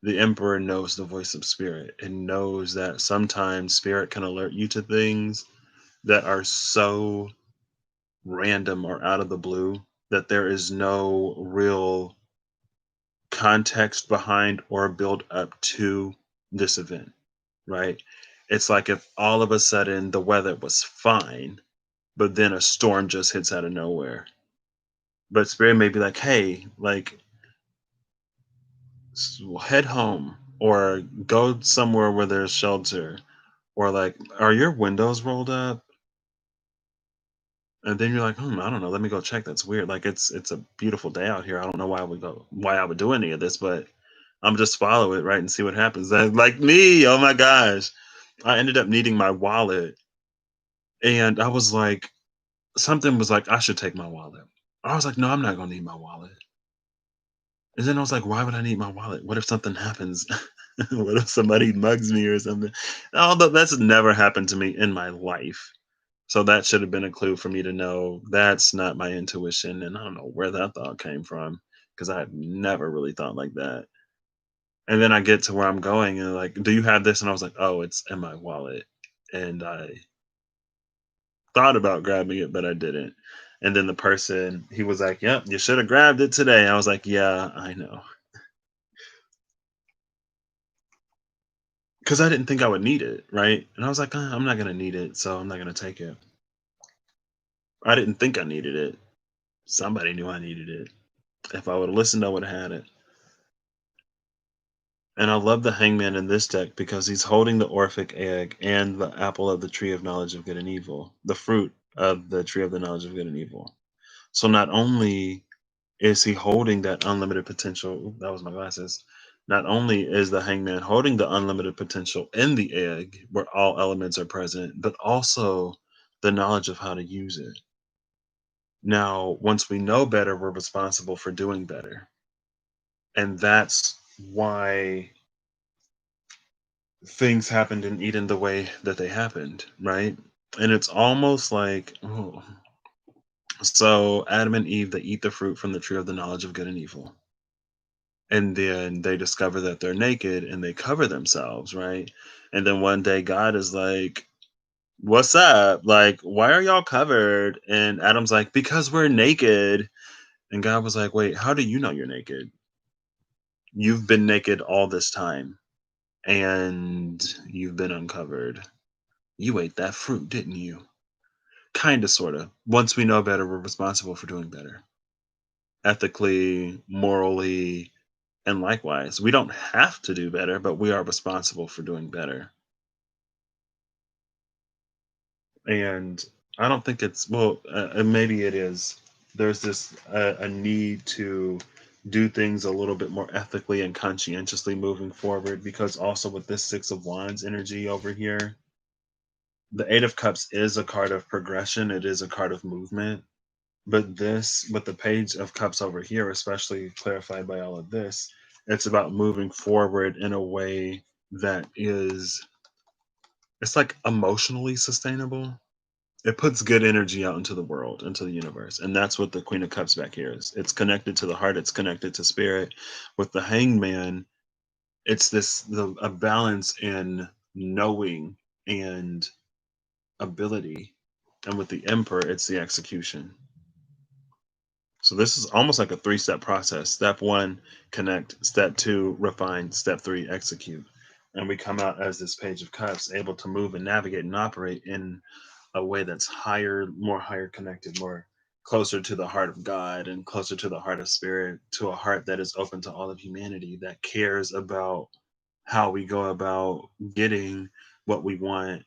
The Emperor knows the voice of spirit and knows that sometimes spirit can alert you to things that are so random or out of the blue that there is no real context behind or build up to this event, right? It's like if all of a sudden the weather was fine, but then a storm just hits out of nowhere. But spirit may be like, hey, like, head home or go somewhere where there's shelter, or like, are your windows rolled up? And then you're like, I don't know. Let me go check. That's weird. Like it's a beautiful day out here. I don't know why I would do any of this, but I'm just follow it, right, and see what happens. Like me, oh my gosh. I ended up needing my wallet and I was like, something was like, I should take my wallet. I was like, no, I'm not gonna need my wallet. And then I was like, why would I need my wallet? What if something happens? What if somebody mugs me or something? Although that's never happened to me in my life. So that should have been a clue for me to know that's not my intuition. And I don't know where that thought came from because I had never really thought like that. And then I get to where I'm going and like, do you have this? And I was like, oh, it's in my wallet. And I thought about grabbing it, but I didn't. And then the person, he was like, "Yep, you should have grabbed it today." I was like, "Yeah, I know," because I didn't think I would need it, right? And I was like, I'm not gonna need it, so I'm not gonna take it." I didn't think I needed it. Somebody knew I needed it. If I would have listened, I would have had it. And I love the Hangman in this deck because he's holding the Orphic egg and the apple of the tree of knowledge of good and evil, the fruit of the tree of the knowledge of good and evil. So not only is he holding that unlimited potential, oop, that was my glasses. Not only is the Hangman holding the unlimited potential in the egg where all elements are present, but also the knowledge of how to use it. Now, once we know better, we're responsible for doing better. And that's why things happened in Eden the way that they happened, right? And it's almost like, oh, so Adam and Eve, they eat the fruit from the tree of the knowledge of good and evil. And then they discover that they're naked and they cover themselves, right? And then one day God is like, "What's up? Like, why are y'all covered?" And Adam's like, "Because we're naked." And God was like, "Wait, how do you know you're naked? You've been naked all this time and you've been uncovered. You ate that fruit, didn't you?" Kinda, sorta. Once we know better, we're responsible for doing better. Ethically, morally, and likewise. We don't have to do better, but we are responsible for doing better. And I don't think it's, well, maybe it is. There's this a need to do things a little bit more ethically and conscientiously moving forward, because also with this Six of Wands energy over here, the Eight of Cups is a card of progression, it is a card of movement. But this, with the Page of Cups over here, especially clarified by all of this, it's about moving forward in a way that is, it's like emotionally sustainable. It puts good energy out into the world, into the universe. And that's what the Queen of Cups back here is. It's connected to the heart, it's connected to spirit. With the Hangman, it's a balance in knowing and ability. And with the Emperor, it's the execution. So this is almost like a three-step process. Step one, connect. Step two, refine. Step three, execute. And we come out as this Page of Cups, able to move and navigate and operate in a way that's higher, more higher connected, more closer to the heart of God and closer to the heart of spirit, to a heart that is open to all of humanity, that cares about how we go about getting what we want,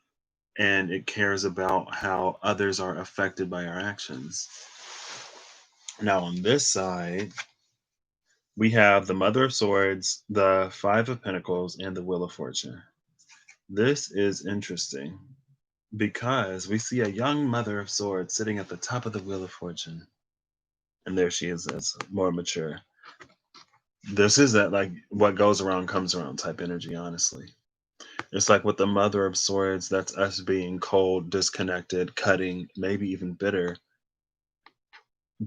and it cares about how others are affected by our actions. Now, on this side, we have the Mother of Swords, the Five of Pentacles, and the Wheel of Fortune. This is interesting because we see a young Mother of Swords sitting at the top of the Wheel of Fortune. And there she is as more mature. This is that, like, what goes around comes around type energy, honestly. It's like with the Mother of Swords, that's us being cold, disconnected, cutting, maybe even bitter.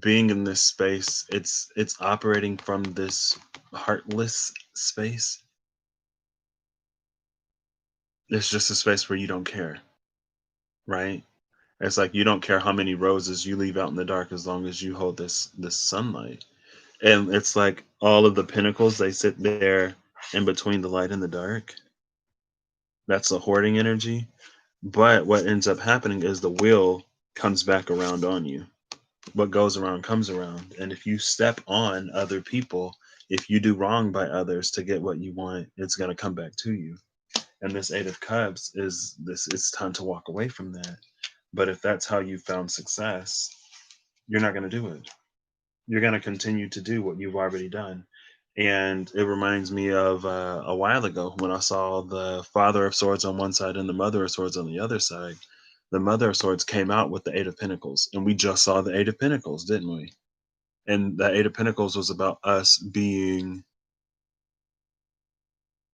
Being in this space, it's operating from this heartless space. It's just a space where you don't care, right? It's like you don't care how many roses you leave out in the dark as long as you hold this sunlight. And it's like all of the pinnacles, they sit there in between the light and the dark. That's the hoarding energy. But what ends up happening is the wheel comes back around on you. What goes around comes around. And if you step on other people, if you do wrong by others to get what you want, it's going to come back to you. And this Eight of Cups is this, it's time to walk away from that. But if that's how you found success, you're not going to do it. You're going to continue to do what you've already done. And it reminds me of a while ago when I saw the Father of Swords on one side and the Mother of Swords on the other side. The Mother of Swords came out with the Eight of Pentacles, and we just saw the Eight of Pentacles, didn't we? And the Eight of Pentacles was about us being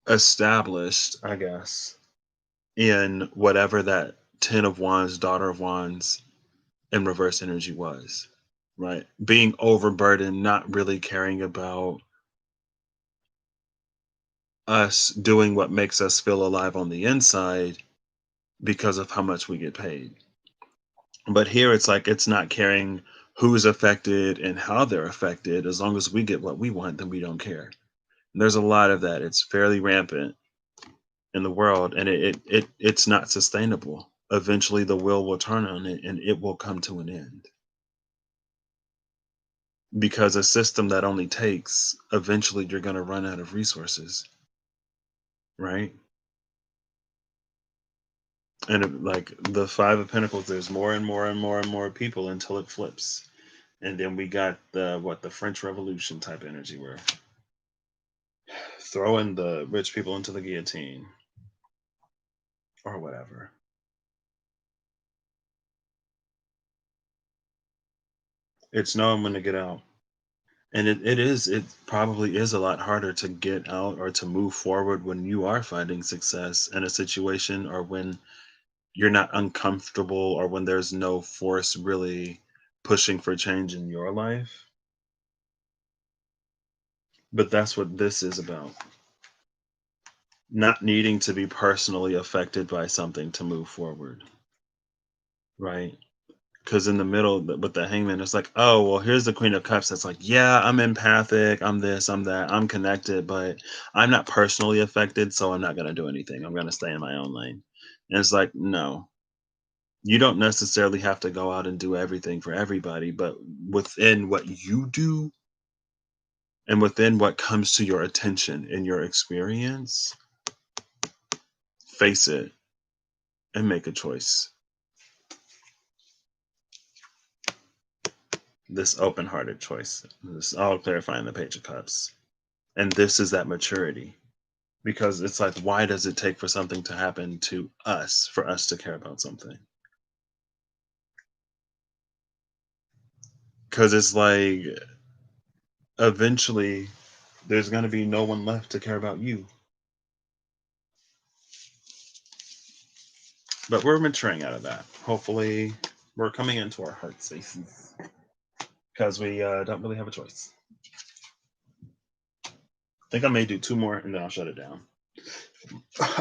established, I guess, in whatever that Ten of Wands, Daughter of Wands, and reverse energy was, right? Being overburdened, not really caring about us doing what makes us feel alive on the inside because of how much we get paid. But here it's like it's not caring who's affected and how they're affected. As long as we get what we want, then we don't care. And there's a lot of that. It's fairly rampant in the world, and it's not sustainable. Eventually the wheel will turn on it and it will come to an end. Because a system that only takes, eventually you're going to run out of resources, right? And like the Five of Pentacles, there's more and more and more and more people until it flips. And then we got the French Revolution type energy where throwing the rich people into the guillotine or whatever. It's knowing when to get out. And it probably is a lot harder to get out or to move forward when you are finding success in a situation, or when you're not uncomfortable, or when there's no force really pushing for change in your life. But that's what this is about. Not needing to be personally affected by something to move forward, right? Because in the middle with the hangman, it's like, oh, well, here's the Queen of Cups. That's like, yeah, I'm empathic. I'm this, I'm that. I'm connected, but I'm not personally affected. So I'm not going to do anything. I'm going to stay in my own lane. And it's like, no, you don't necessarily have to go out and do everything for everybody, but within what you do and within what comes to your attention in your experience, face it and make a choice. This open hearted choice. This is all clarifying the Page of Cups. And this is that maturity. Because it's like, why does it take for something to happen to us for us to care about something? Because it's like, eventually, there's going to be no one left to care about you. But we're maturing out of that. Hopefully, we're coming into our heart spaces because we don't really have a choice. I think I may do two more and then I'll shut it down.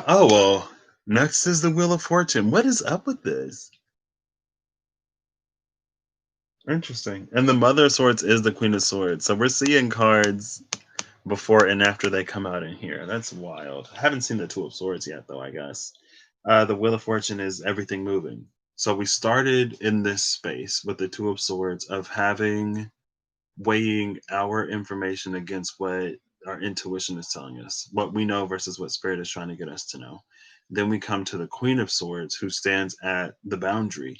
Oh, well, next is the Wheel of Fortune. What is up with this? Interesting. And the Mother of Swords is the Queen of Swords. So we're seeing cards before and after they come out in here. That's wild. I haven't seen the Two of Swords yet, though, I guess. The Wheel of Fortune is everything moving. So we started in this space with the Two of Swords of weighing our information against what our intuition is telling us, what we know versus what Spirit is trying to get us to know. Then we come to the Queen of Swords, who stands at the boundary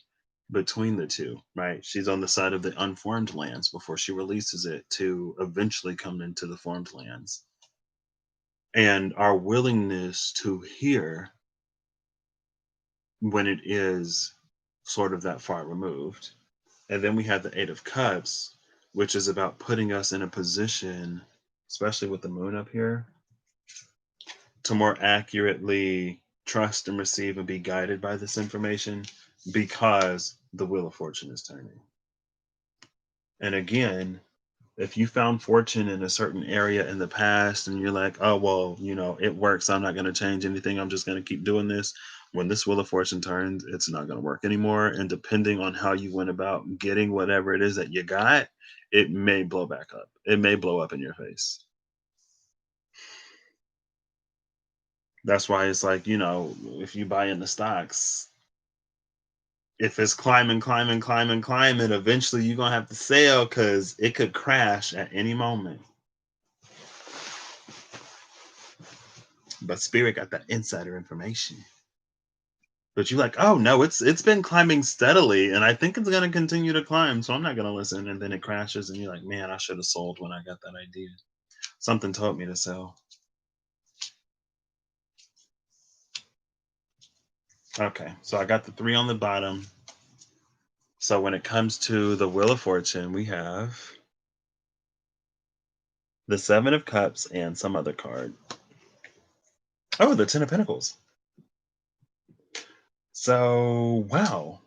between the two, right? She's on the side of the unformed lands before she releases it to eventually come into the formed lands. And our willingness to hear when it is sort of that far removed. And then we have the Eight of Cups, which is about putting us in a position, especially with the moon up here, to more accurately trust and receive and be guided by this information, because the Wheel of Fortune is turning. And again, if you found fortune in a certain area in the past and you're like, oh, well, it works. I'm not going to change anything. I'm just going to keep doing this. When this Wheel of Fortune turns, it's not going to work anymore. And depending on how you went about getting whatever it is that you got, it may blow back up. It may blow up in your face. That's why it's like, if you buy in the stocks, if it's climbing, climbing, climbing, climbing, eventually you're going to have to sell because it could crash at any moment. But Spirit got that insider information. But you're like, oh no, it's been climbing steadily, and I think it's gonna continue to climb, so I'm not gonna listen. And then it crashes, and you're like, man, I should have sold when I got that idea. Something told me to sell. Okay, so I got the three on the bottom. So when it comes to the Wheel of Fortune, we have the Seven of Cups and some other card. Oh, the Ten of Pentacles. So wow,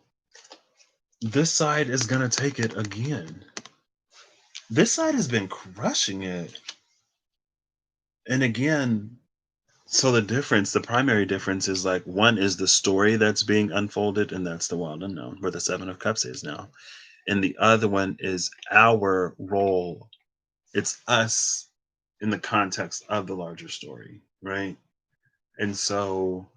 this side is gonna take it again. This side has been crushing it. And again, so the primary difference is like, one is the story that's being unfolded, and that's the Wild Unknown, where the Seven of Cups is now. and the other one is our role. It's us in the context of the larger story, right? And so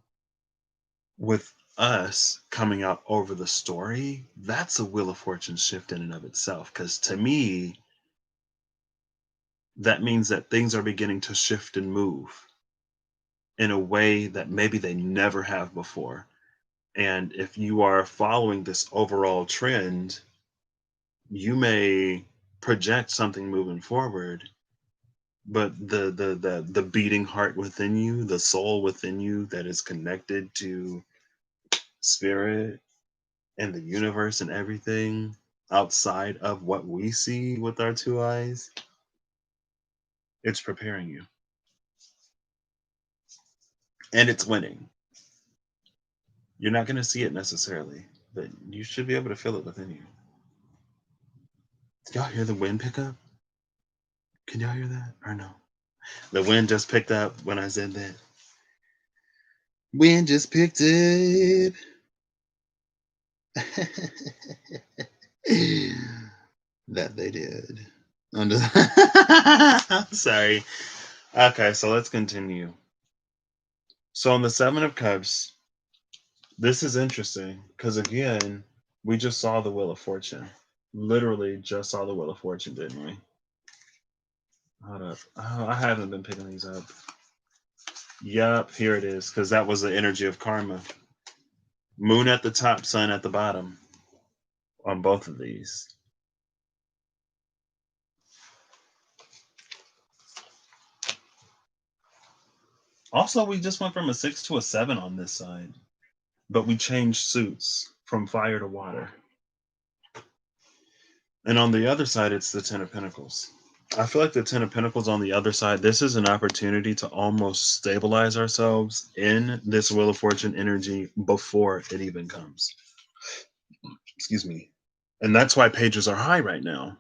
with us coming out over the story, that's a Wheel of Fortune shift in and of itself. Because to me, that means that things are beginning to shift and move in a way that maybe they never have before. And if you are following this overall trend, you may project something moving forward, but the beating heart within you, the soul within you that is connected to spirit and the universe and everything outside of what we see with our two eyes, it's preparing you and it's winning. You're not going to see it necessarily, but you should be able to feel it within you. Did y'all hear the wind pick up? Can y'all hear that or no? The wind just picked up when I said that. Wind just picked up. That they did. Sorry. Okay, so let's continue. So on the Seven of Cups, this is interesting because again, we just saw the Wheel of Fortune. Literally just saw the Wheel of Fortune, didn't we? Hold up. Oh, I haven't been picking these up. Yup, here it is, because that was the energy of karma. Moon at the top, sun at the bottom on both of these. Also, we just went from a 6 to a 7 on this side, but we changed suits from fire to water. And on the other side, it's the Ten of Pentacles. I feel like the Ten of Pentacles on the other side, this is an opportunity to almost stabilize ourselves in this Wheel of Fortune energy before it even comes. Excuse me. And that's why pages are high right now.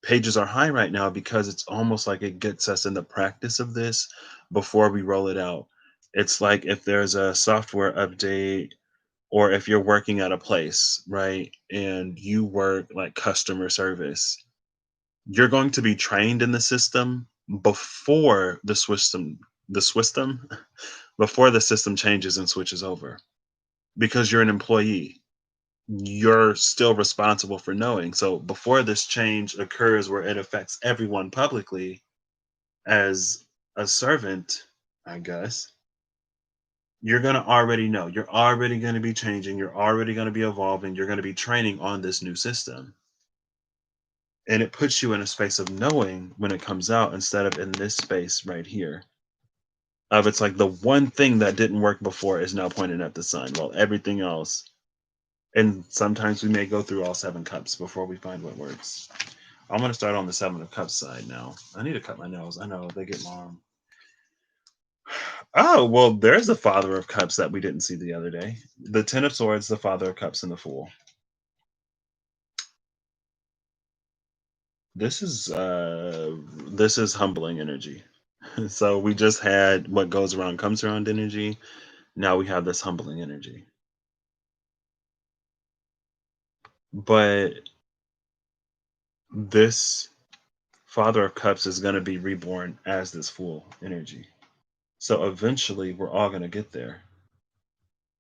Pages are high right now because it's almost like it gets us in the practice of this before we roll it out. It's like if there's a software update or if you're working at a place, right? And you work like customer service, you're going to be trained in the system before the system before the system changes and switches over because you're an employee, you're still responsible for knowing. So before this change occurs where it affects everyone publicly, as a servant, I guess, you're going to already know. You're already going to be changing. You're already going to be evolving. You're going to be training on this new system. And it puts you in a space of knowing when it comes out instead of in this space right here. Of it's like the one thing that didn't work before is now pointing at the sun, while everything else. And sometimes we may go through all 7 cups before we find what works. I'm going to start on the 7 of Cups side now. I need to cut my nails. I know they get long. Oh, well, there's the Father of Cups that we didn't see the other day. The Ten of Swords, the Father of Cups, and the Fool. This is humbling energy. So we just had what goes around comes around energy. Now we have this humbling energy. But this Father of Cups is going to be reborn as this Fool energy. So eventually we're all going to get there.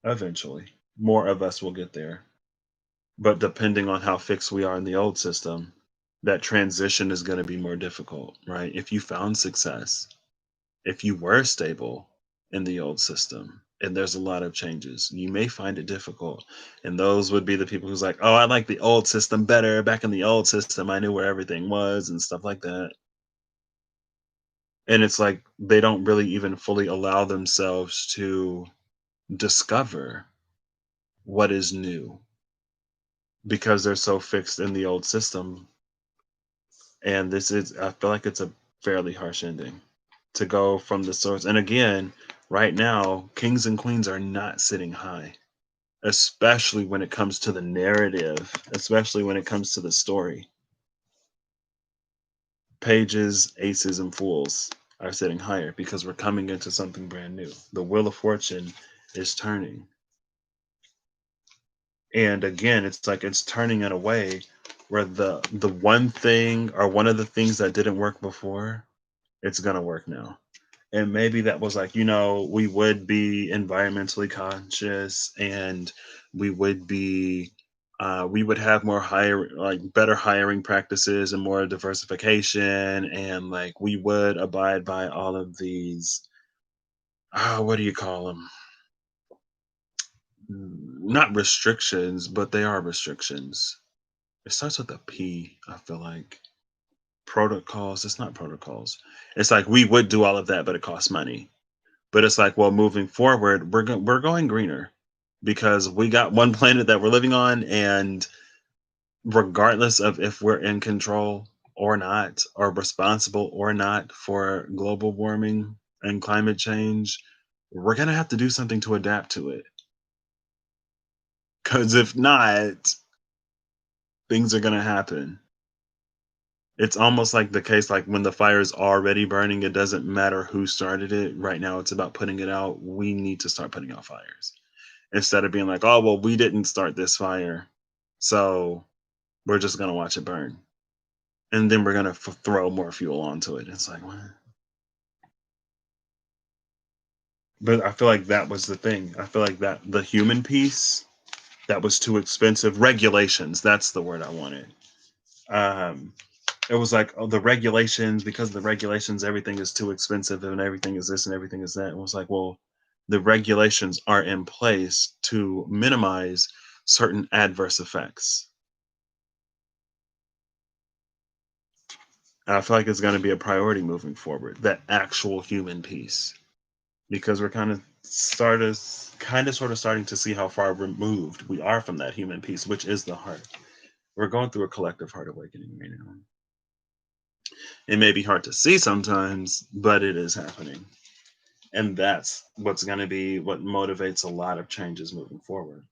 Eventually. More of us will get there. But depending on how fixed we are in the old system, that transition is going to be more difficult, right? If you found success, if you were stable in the old system, and there's a lot of changes, you may find it difficult. And those would be the people who's like, oh, I like the old system better. Back in the old system, I knew where everything was and stuff like that. And it's like they don't really even fully allow themselves to discover what is new because they're so fixed in the old system. And this is, I feel like it's a fairly harsh ending to go from the source. And again, right now, kings and queens are not sitting high, especially when it comes to the narrative, especially when it comes to the story. Pages, aces, and fools are sitting higher because we're coming into something brand new. The Wheel of Fortune is turning. And again, it's like it's turning in a way where the one thing or one of the things that didn't work before, it's gonna work now. And maybe that was like, we would be environmentally conscious, and we would be we would have more hire like better hiring practices and more diversification, and like we would abide by all of these what do you call them, not restrictions, but they are restrictions. It starts with a P, I feel like. Protocols, it's not protocols. It's like we would do all of that, but it costs money. But it's like, well, moving forward, we're going greener because we got one planet that we're living on, and regardless of if we're in control or not, or responsible or not for global warming and climate change, we're gonna have to do something to adapt to it. Because if not, things are gonna happen. It's almost like the case like when the fire is already burning, it doesn't matter who started it. Right now, it's about putting it out. We need to start putting out fires instead of being like, oh, well, we didn't start this fire. So we're just going to watch it burn. And then we're going to throw more fuel onto it. It's like, what? But I feel like that was the thing. I feel like that the human piece, that was too expensive. Regulations, that's the word I wanted. Um, it was like, oh, the regulations, because the regulations, everything is too expensive and everything is this and everything is that. It was like, well, the regulations are in place to minimize certain adverse effects. And I feel like it's going to be a priority moving forward, that actual human piece, because we're kind of sort of starting to see how far removed we are from that human piece, which is the heart. We're going through a collective heart awakening right now. It may be hard to see sometimes, but it is happening. And that's what's going to be what motivates a lot of changes moving forward.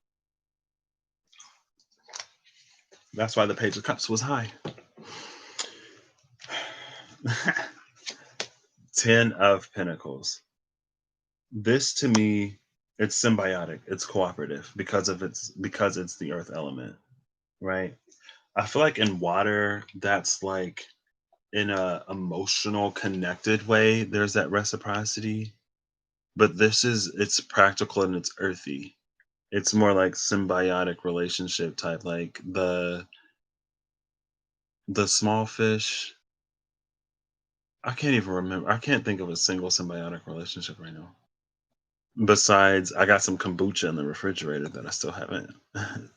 That's why the Page of Cups was high. 10 of Pentacles. This to me, it's symbiotic, it's cooperative because it's the earth element, right? I feel like in water, that's like in a emotional connected way, there's that reciprocity. But it's practical and it's earthy. It's more like symbiotic relationship type, like the small fish. I can't even remember. I can't think of a single symbiotic relationship right now. Besides, I got some kombucha in the refrigerator that I still haven't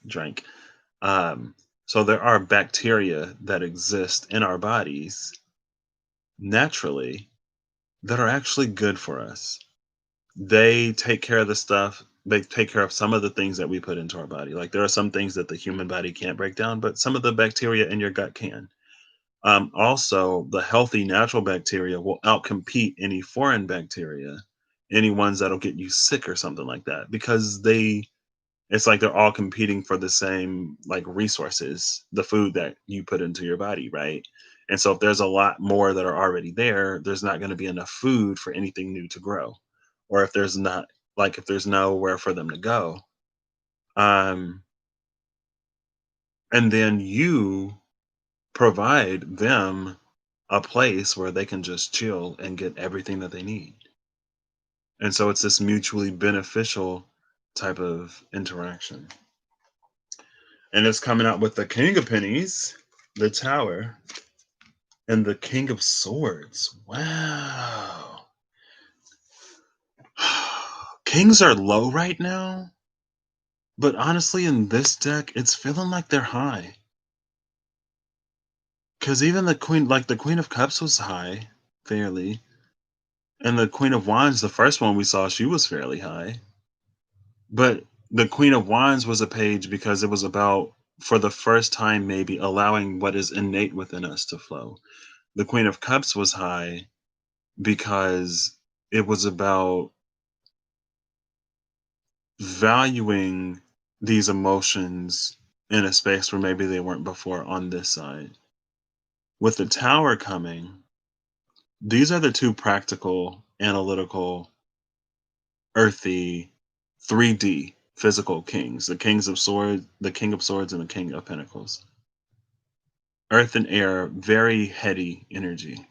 drank. Um, so there are bacteria that exist in our bodies naturally that are actually good for us. They take care of the stuff. They take care of some of the things that we put into our body. Like there are some things that the human body can't break down, but some of the bacteria in your gut can. Also, the healthy natural bacteria will outcompete any foreign bacteria, any ones that'll get you sick or something like that, because it's like they're all competing for the same like resources, the food that you put into your body, right? And so if there's a lot more that are already there, there's not going to be enough food for anything new to grow. Or if there's not, like if there's nowhere for them to go. Um, and then you provide them a place where they can just chill and get everything that they need. And so it's this mutually beneficial type of interaction. And it's coming out with the King of Pennies, the Tower, and the King of Swords. Wow. Kings are low right now, but honestly, in this deck, it's feeling like they're high. Because even the Queen, like the Queen of Cups was high, fairly. And the Queen of Wands, the first one we saw, she was fairly high. But the Queen of Wands was a page because it was about, for the first time, maybe allowing what is innate within us to flow. The Queen of Cups was high because it was about valuing these emotions in a space where maybe they weren't before on this side. With the Tower coming, these are the two practical, analytical, earthy, 3D physical kings, the King of Swords and the King of Pentacles. Earth and air, very heady energy.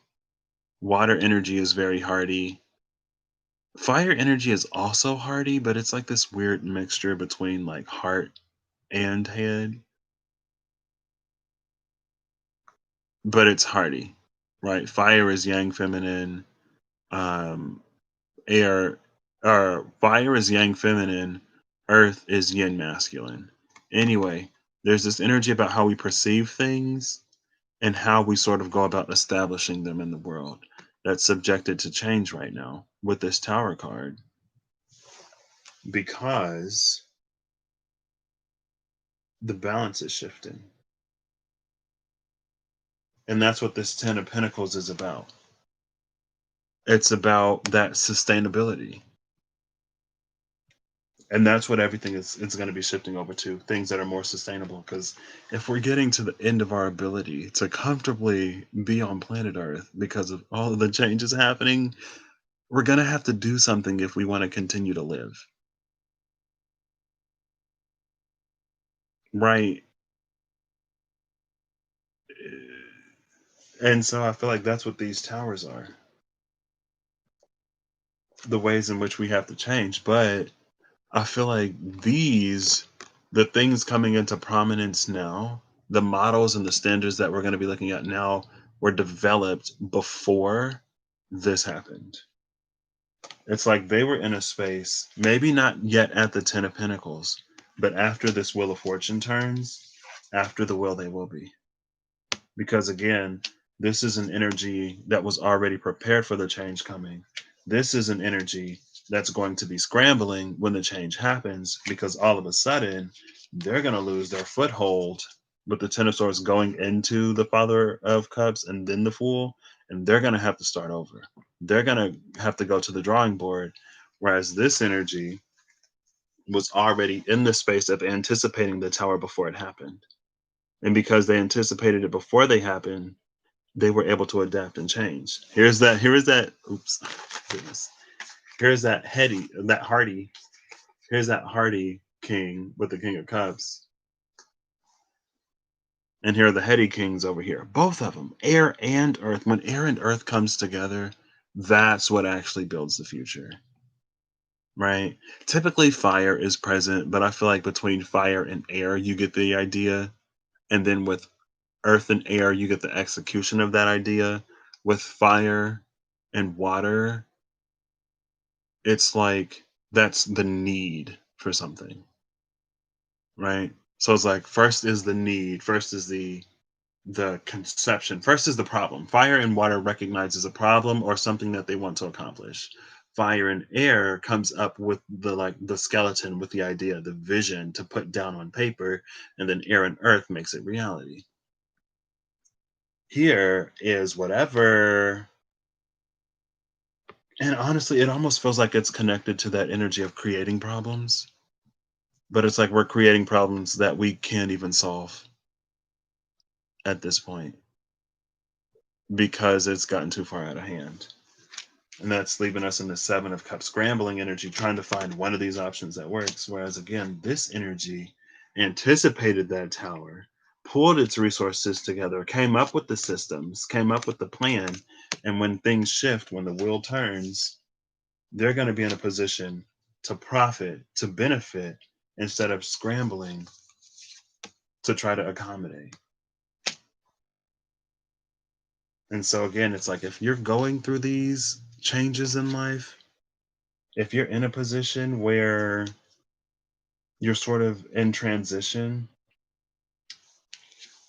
Water energy is very hardy. Fire energy is also hardy, but it's like this weird mixture between like heart and head, but it's hardy, right? Fire is yang feminine. Um, air or fire is yang feminine. Earth is yin masculine. Anyway, there's this energy about how we perceive things and how we sort of go about establishing them in the world that's subjected to change right now with this tower card because the balance is shifting. And that's what this 10 of Pentacles is about. It's about that sustainability. And that's what everything is it's going to be shifting over to, things that are more sustainable. Because if we're getting to the end of our ability to comfortably be on planet Earth because of all of the changes happening, we're going to have to do something if we want to continue to live. Right. And so I feel like that's what these towers are, the ways in which we have to change. But I feel like the things coming into prominence now, the models and the standards that we're going to be looking at now were developed before this happened. It's like they were in a space, maybe not yet at the 10 of Pentacles, but after this Wheel of Fortune turns, after the will they will be. Because again, this is an energy that was already prepared for the change coming. This is an energy that's going to be scrambling when the change happens because all of a sudden they're going to lose their foothold with the Ten of Swords going into the Father of Cups and then the Fool, and they're going to have to start over. They're going to have to go to the drawing board. Whereas this energy was already in the space of anticipating the tower before it happened. And because they anticipated it before they happened, they were able to adapt and change. Here is that, oops, goodness. Here's that here's that hardy king with the King of Cups. And here are the heady kings over here. Both of them, air and earth. When air and earth comes together, that's what actually builds the future, right? Typically fire is present, but I feel like between fire and air, you get the idea. And then with earth and air, you get the execution of that idea. With fire and water, it's like that's the need for something, right? So it's like first is the need, first is the conception, first is the problem. Fire and water recognizes a problem or something that they want to accomplish. Fire and air comes up with the skeleton, with the idea, the vision to put down on paper, and then air and earth makes it reality. Here is whatever. And honestly, it almost feels like it's connected to that energy of creating problems, but it's like we're creating problems that we can't even solve at this point because it's gotten too far out of hand. And that's leaving us in the 7 of Cups scrambling energy, trying to find one of these options that works. Whereas again, this energy anticipated that tower, pulled its resources together, came up with the systems, came up with the plan. And when things shift, when the wheel turns, they're going to be in a position to profit, to benefit, instead of scrambling to try to accommodate. And so, again, it's like if you're going through these changes in life, if you're in a position where you're sort of in transition,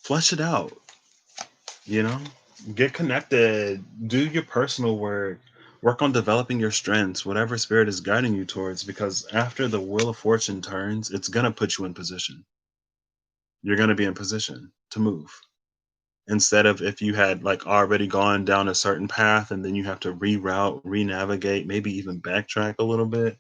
flush it out, you know? Get connected, do your personal work, work on developing your strengths, whatever spirit is guiding you towards, because after the Wheel of Fortune turns, it's going to put you in position. You're going to be in position to move. Instead of if you had like already gone down a certain path and then you have to reroute, re-navigate, maybe even backtrack a little bit.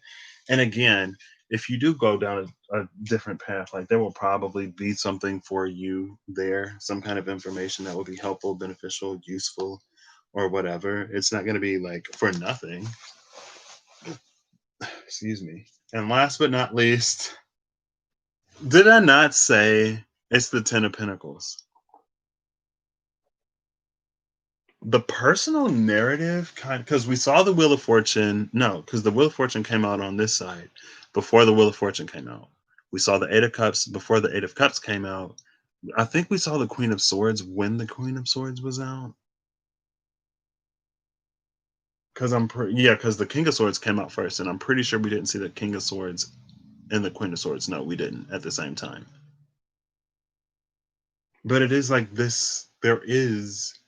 And again, if you do go down a different path, like there will probably be something for you there, some kind of information that will be helpful, beneficial, useful, or whatever. It's not going to be like for nothing. Excuse me. And last but not least, did I not say it's the 10 of Pentacles? The personal narrative kind, because we saw the Wheel of Fortune. No, because the Wheel of Fortune came out on this side before the Wheel of Fortune came out. We saw the Eight of Cups before the Eight of Cups came out. I think we saw the Queen of Swords when the Queen of Swords was out. Because yeah, because the King of Swords came out first, and I'm pretty sure we didn't see the King of Swords and the Queen of Swords. No, we didn't at the same time. But it is like this. There is,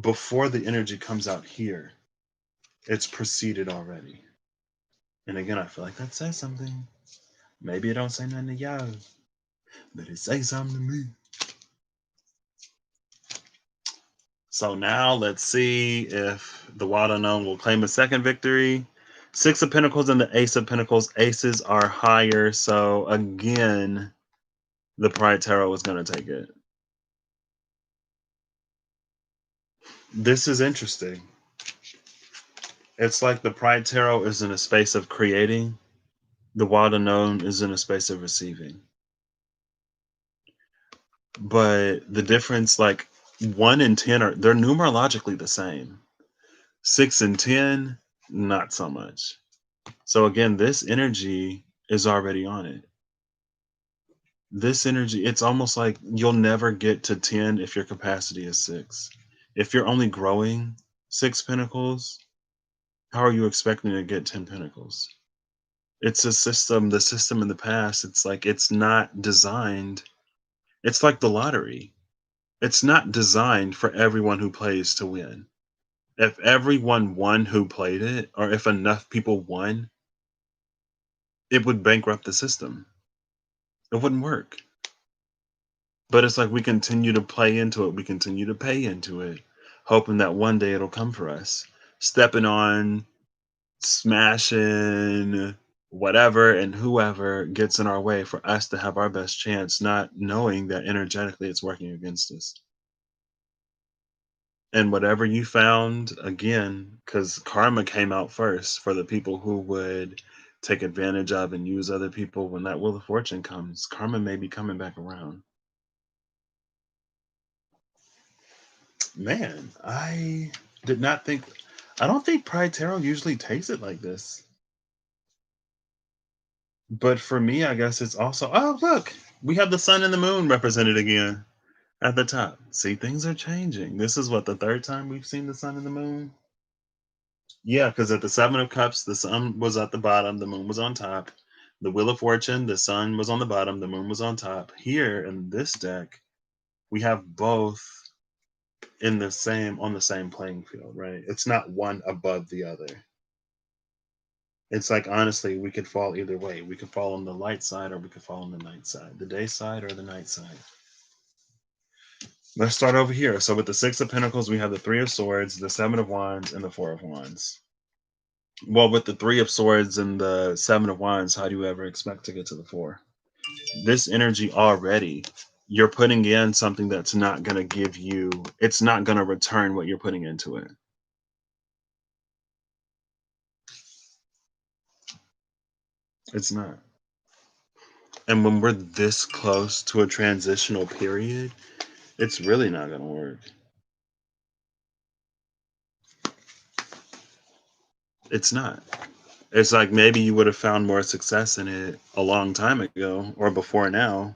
before the energy comes out here, it's preceded already. And again, I feel like that says something. Maybe it don't say nothing to y'all, but it say something to me. So now let's see if the Wild Unknown will claim a second victory. Six of Pentacles and the Ace of Pentacles. Aces are higher. So again, the Pride Tarot is going to take it. This is interesting. It's like the Pride Tarot is in a space of creating. The Wild Unknown is in a space of receiving. But the difference, like 1 and 10 they're numerologically the same. 6 and 10, not so much. So again, this energy is already on it. This energy, it's almost like you'll never get to 10 if your capacity is 6. If you're only growing 6 pentacles, how are you expecting to get 10 pentacles? It's a system, the system in the past, it's like it's not designed. It's like the lottery. It's not designed for everyone who plays to win. If everyone won who played it, or if enough people won, it would bankrupt the system. It wouldn't work. But it's like we continue to play into it. We continue to pay into it, hoping that one day it'll come for us. Stepping on, smashing, whatever and whoever gets in our way for us to have our best chance, not knowing that energetically it's working against us. And whatever you found, again, because karma came out first for the people who would take advantage of and use other people. When that Wheel of Fortune comes, karma may be coming back around. Man, I did not think. I don't think Pride Tarot usually takes it like this. But for me, I guess it's also. Oh, look, we have the sun and the moon represented again at the top. See, things are changing. This is what, the third time we've seen the sun and the moon? Yeah, because at the Seven of Cups, the sun was at the bottom, the moon was on top. The Wheel of Fortune, the sun was on the bottom, the moon was on top. Here in this deck, we have both in the same on the same playing field, right? It's not one above the other. It's like, honestly, we could fall either way. We could fall on the light side or we could fall on the night side, the day side or the night side. Let's start over here. So with the Six of Pentacles, we have the Three of Swords, the Seven of Wands, and the Four of Wands. Well, with the Three of Swords and the Seven of Wands, how do you ever expect to get to the Four? This energy already, you're putting in something that's not going to give you, it's not going to return what you're putting into it. It's not. And when we're this close to a transitional period, it's really not going to work. It's not. It's like maybe you would have found more success in it a long time ago or before now,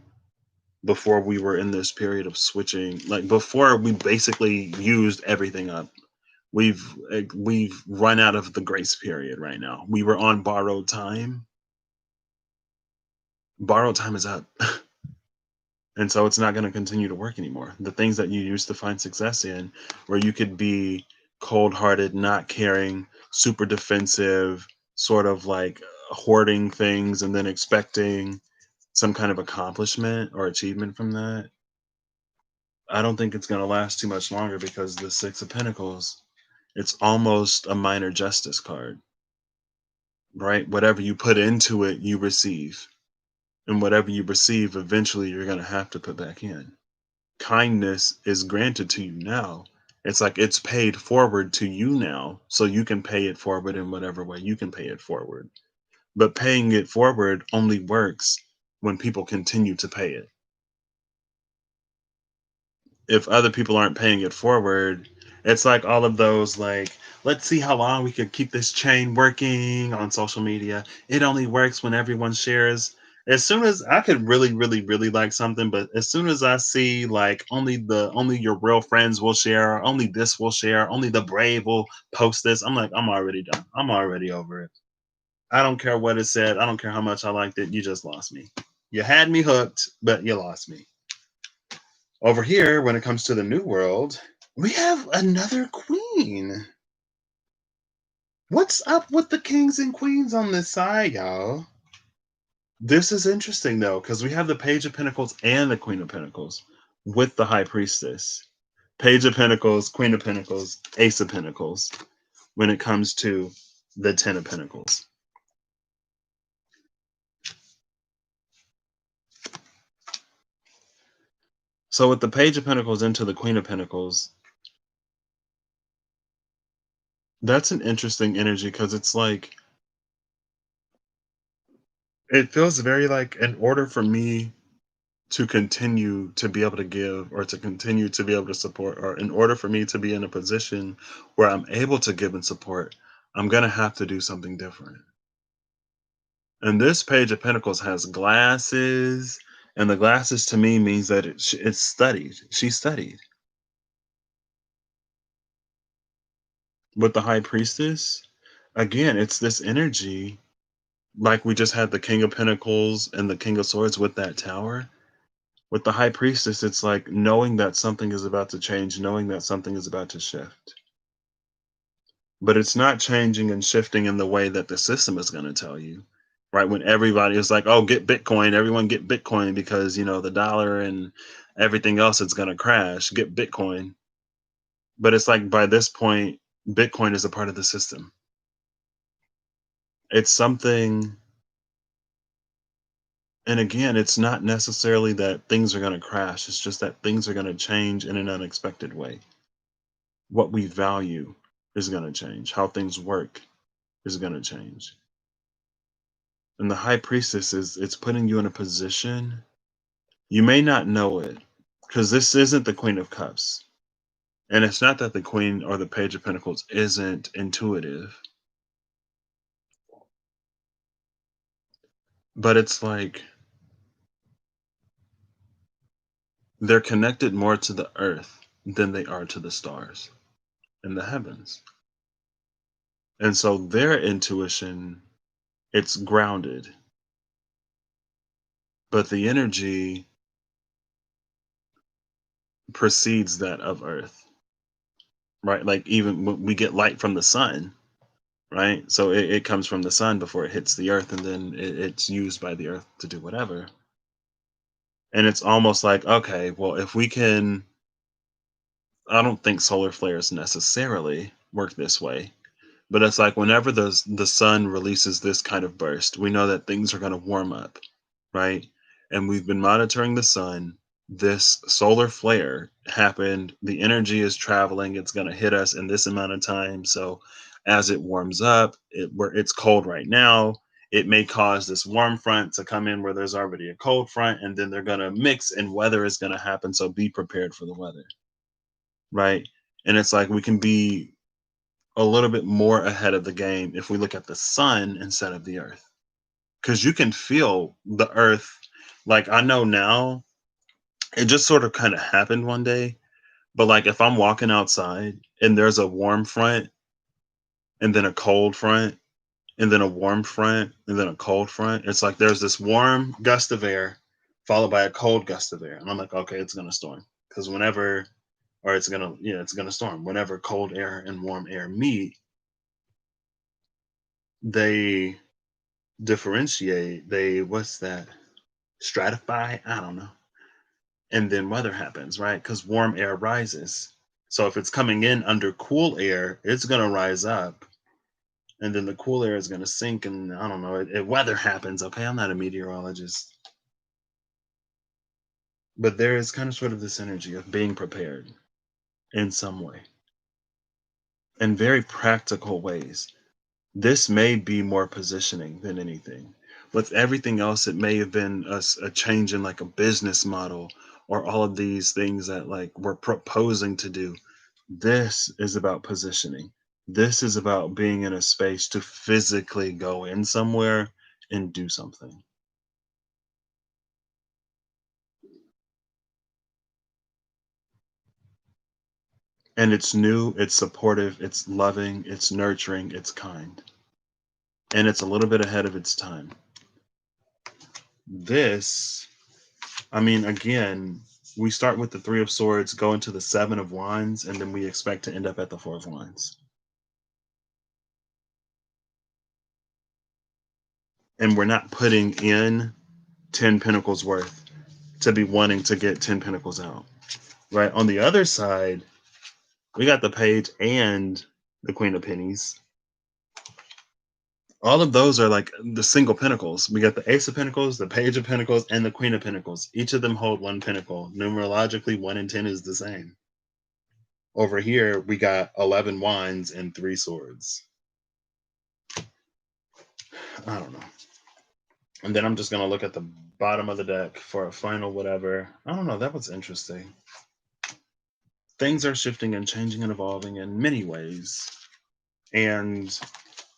before we were in this period of switching, like before we basically used everything up. We've run out of the grace period right now. We were on borrowed time. Borrowed time is up. And so it's not going to continue to work anymore. The things that you used to find success in, where you could be cold hearted, not caring, super defensive, sort of like hoarding things and then expecting some kind of accomplishment or achievement from that. I don't think it's going to last too much longer, because the Six of Pentacles, it's almost a minor justice card, right? Whatever you put into it, you receive. And whatever you receive, eventually you're going to have to put back in. Kindness is granted to you now. It's like it's paid forward to you now, so you can pay it forward in whatever way you can pay it forward. But paying it forward only works when people continue to pay it. if other people aren't paying it forward, it's like all of those like, let's see how long we could keep this chain working on social media. It only works when everyone shares. As soon as I could really, really, really like something, but as soon as I see like only your real friends will share, only this will share, only the brave will post this, I'm like, I'm already done. I'm already over it. I don't care what it said. I don't care how much I liked it. You just lost me. You had me hooked, but you lost me. Over here, when it comes to the New World, we have another queen. What's up with the kings and queens on this side, y'all? This is interesting though, because we have the Page of Pentacles and the Queen of Pentacles with the High Priestess. Page of Pentacles, Queen of Pentacles, Ace of Pentacles when it comes to the Ten of Pentacles. So with the Page of Pentacles into the Queen of Pentacles, that's an interesting energy because it's like, it feels very like in order for me to continue to be able to give or to continue to be able to support, or in order for me to be in a position where I'm able to give and support, I'm going to have to do something different. And this Page of Pentacles has glasses, and the glasses to me means that it's studied. She studied. With the High Priestess, again, it's this energy like we just had the King of Pentacles and the King of Swords with that tower. With the High Priestess, it's like knowing that something is about to change, knowing that something is about to shift. But it's not changing and shifting in the way that the system is going to tell you, right? When everybody is like, oh, get Bitcoin, everyone get Bitcoin because, the dollar and everything else is going to crash, get Bitcoin. But it's like by this point, Bitcoin is a part of the system. It's something. And again, it's not necessarily that things are going to crash. It's just that things are going to change in an unexpected way. What we value is going to change. How things work is going to change. And the High Priestess it's putting you in a position. You may not know it because this isn't the Queen of Cups. And it's not that the Queen or the Page of Pentacles isn't intuitive. But it's like they're connected more to the earth than they are to the stars and the heavens. And so their intuition, it's grounded. But the energy precedes that of earth, right? Like even when we get light from the sun, right? So it comes from the sun before it hits the earth, and then it's used by the earth to do whatever. And it's almost like, okay, well, if we can, I don't think solar flares necessarily work this way, but it's like whenever the sun releases this kind of burst, we know that things are going to warm up, right? And we've been monitoring the sun. This solar flare happened. The energy is traveling. It's going to hit us in this amount of time. So as it warms up, where it's cold right now, it may cause this warm front to come in where there's already a cold front, and then they're going to mix and weather is going to happen. So be prepared for the weather, right? And it's like we can be a little bit more ahead of the game if we look at the sun instead of the earth, because you can feel the earth. Like I know now, it just sort of kind of happened one day, but like if I'm walking outside and there's a warm front and then a cold front and then a warm front and then a cold front, it's like there's this warm gust of air followed by a cold gust of air, and I'm like, okay, it's gonna storm. Because whenever, or it's gonna, yeah, it's gonna storm whenever cold air and warm air meet. They differentiate, they, what's that, stratify, I don't know. And then weather happens, right? Because warm air rises. So if it's coming in under cool air, it's going to rise up, and then the cool air is going to sink, and I don't know, weather happens. Okay, I'm not a meteorologist, but there is kind of sort of this energy of being prepared in some way, in very practical ways. This may be more positioning than anything. With everything else, it may have been a change in like a business model or all of these things that like we're proposing to do. This is about positioning. This is about being in a space to physically go in somewhere and do something. And it's new, it's supportive, it's loving, it's nurturing, it's kind. And it's a little bit ahead of its time. This, I mean, again, we start with the Three of Swords, go into the Seven of Wands, and then we expect to end up at the Four of Wands. And we're not putting in 10 Pentacles worth to be wanting to get 10 Pentacles out. Right? On the other side, we got the Page and the Queen of Pennies. All of those are like the single pentacles. We got the Ace of Pentacles, the Page of Pentacles, and the Queen of Pentacles. Each of them hold one pentacle. Numerologically, 1 and 10 is the same. Over here, we got 11 wands and 3 swords. I don't know. And then I'm just going to look at the bottom of the deck for a final whatever. I don't know. That was interesting. Things are shifting and changing and evolving in many ways. And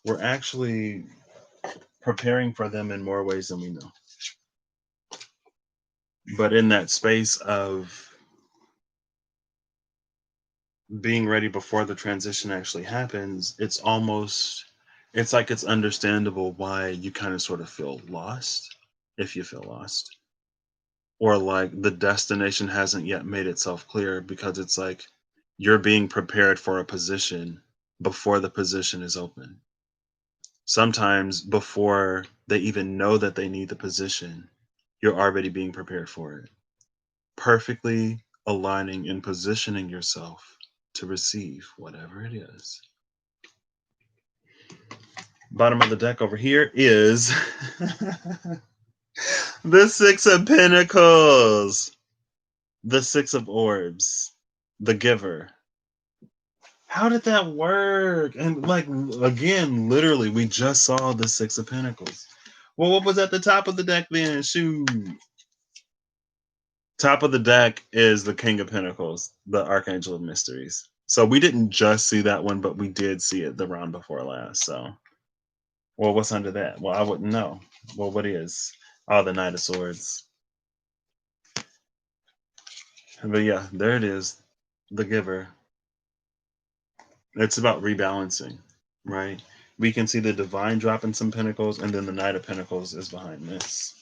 we're actually preparing for them in more ways than we know. But in that space of being ready before the transition actually happens, it's like it's understandable why you kind of sort of feel lost, if you feel lost, or like the destination hasn't yet made itself clear, because it's like you're being prepared for a position before the position is open. Sometimes before they even know that they need the position, you're already being prepared for it, perfectly aligning and positioning yourself to receive whatever it is. Bottom of the deck over here is the Six of Pentacles, the Six of Orbs, the Giver. How did that work? And like, again, literally, we just saw the Six of Pentacles. Well, what was at the top of the deck then? Shoot. Top of the deck is the King of Pentacles, the Archangel of Mysteries. So we didn't just see that one, but we did see it the round before last. So, well, what's under that? Well, I wouldn't know. Well, what is? Oh, the Knight of Swords. But yeah, there it is, the Giver. It's about rebalancing, right? We can see the Divine dropping some Pentacles, and then the Knight of Pentacles is behind this.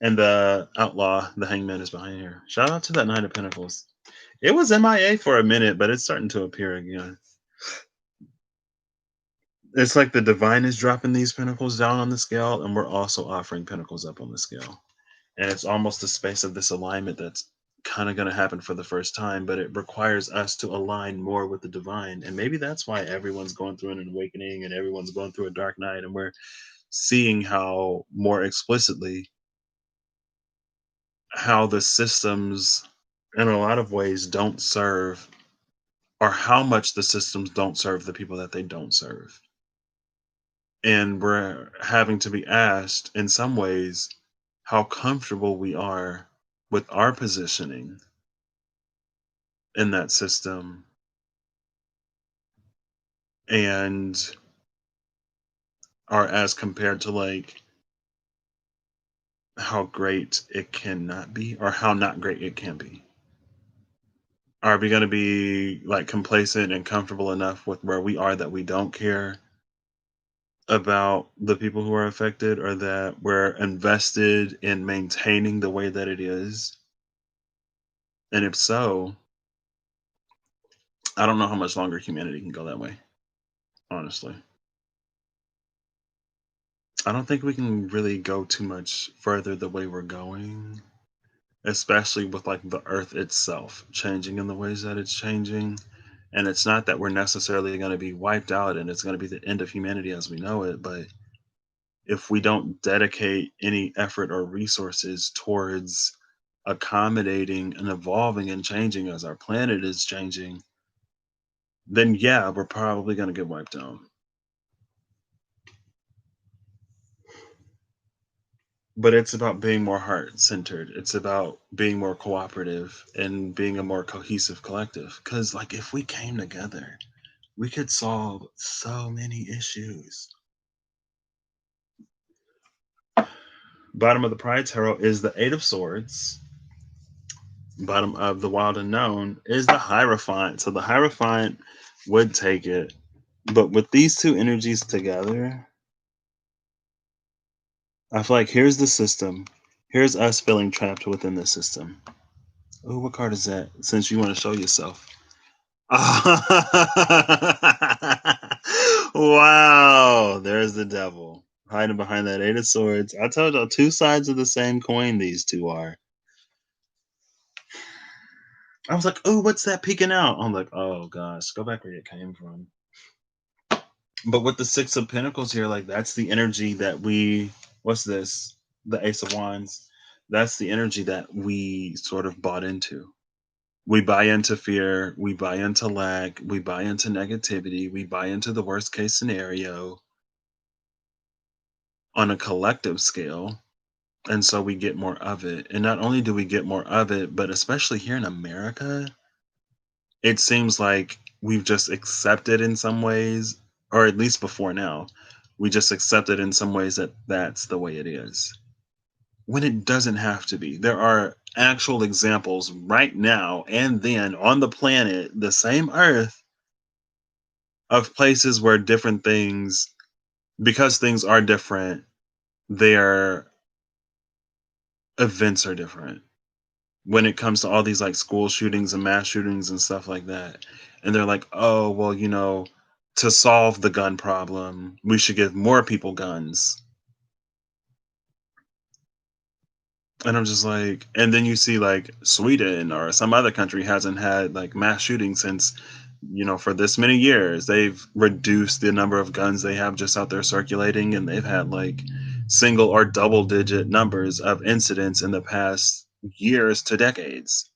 And the Outlaw, the Hangman, is behind here. Shout out to that Knight of Pentacles. It was MIA for a minute, but it's starting to appear again. It's like the Divine is dropping these Pentacles down on the scale, and we're also offering Pentacles up on the scale. And it's almost the space of this alignment that's kind of going to happen for the first time, but it requires us to align more with the Divine. And maybe that's why everyone's going through an awakening and everyone's going through a dark night, and we're seeing how more explicitly how the systems in a lot of ways don't serve, or how much the systems don't serve the people that they don't serve. And we're having to be asked in some ways how comfortable we are with our positioning in that system, and are as compared to like how great it cannot be, or how not great it can be. Are we going to be like complacent and comfortable enough with where we are that we don't care about the people who are affected, or that we're invested in maintaining the way that it is? And if so, I don't know how much longer humanity can go that way, honestly. I don't think we can really go too much further the way we're going, especially with like the earth itself changing in the ways that it's changing. And it's not that we're necessarily going to be wiped out and it's going to be the end of humanity as we know it, but if we don't dedicate any effort or resources towards accommodating and evolving and changing as our planet is changing, then yeah, we're probably going to get wiped out. but it's about being more heart centered. It's about being more cooperative and being a more cohesive collective. Because, like, if we came together, we could solve so many issues. Bottom of the Pride Tarot is the Eight of Swords. Bottom of the Wild Unknown is the Hierophant. So the Hierophant would take it. But with these two energies together, I feel like here's the system. Here's us feeling trapped within the system. Oh, what card is that? Since you want to show yourself. Wow, there's the devil hiding behind that Eight of Swords. I told y'all two sides of the same coin, these two are. I was like, oh, what's that peeking out? I'm like, oh gosh, go back where it came from. But with the Six of Pentacles here, like that's the energy that we, what's this? The Ace of Wands. That's the energy that we sort of bought into. We buy into fear, we buy into lack, we buy into negativity, we buy into the worst case scenario on a collective scale. And so we get more of it. And not only do we get more of it, but especially here in America, it seems like we've just accepted in some ways, or at least before now, we just accepted in some ways that that's the way it is. When it doesn't have to be. There are actual examples right now and then on the planet, the same earth, of places where different things, because things are different, their events are different. When it comes to all these like school shootings and mass shootings and stuff like that. And they're like, oh, well, to solve the gun problem, we should give more people guns. And I'm just like, and then you see like Sweden or some other country hasn't had like mass shootings since, for this many years. They've reduced the number of guns they have just out there circulating, and they've had like single or double digit numbers of incidents in the past years to decades.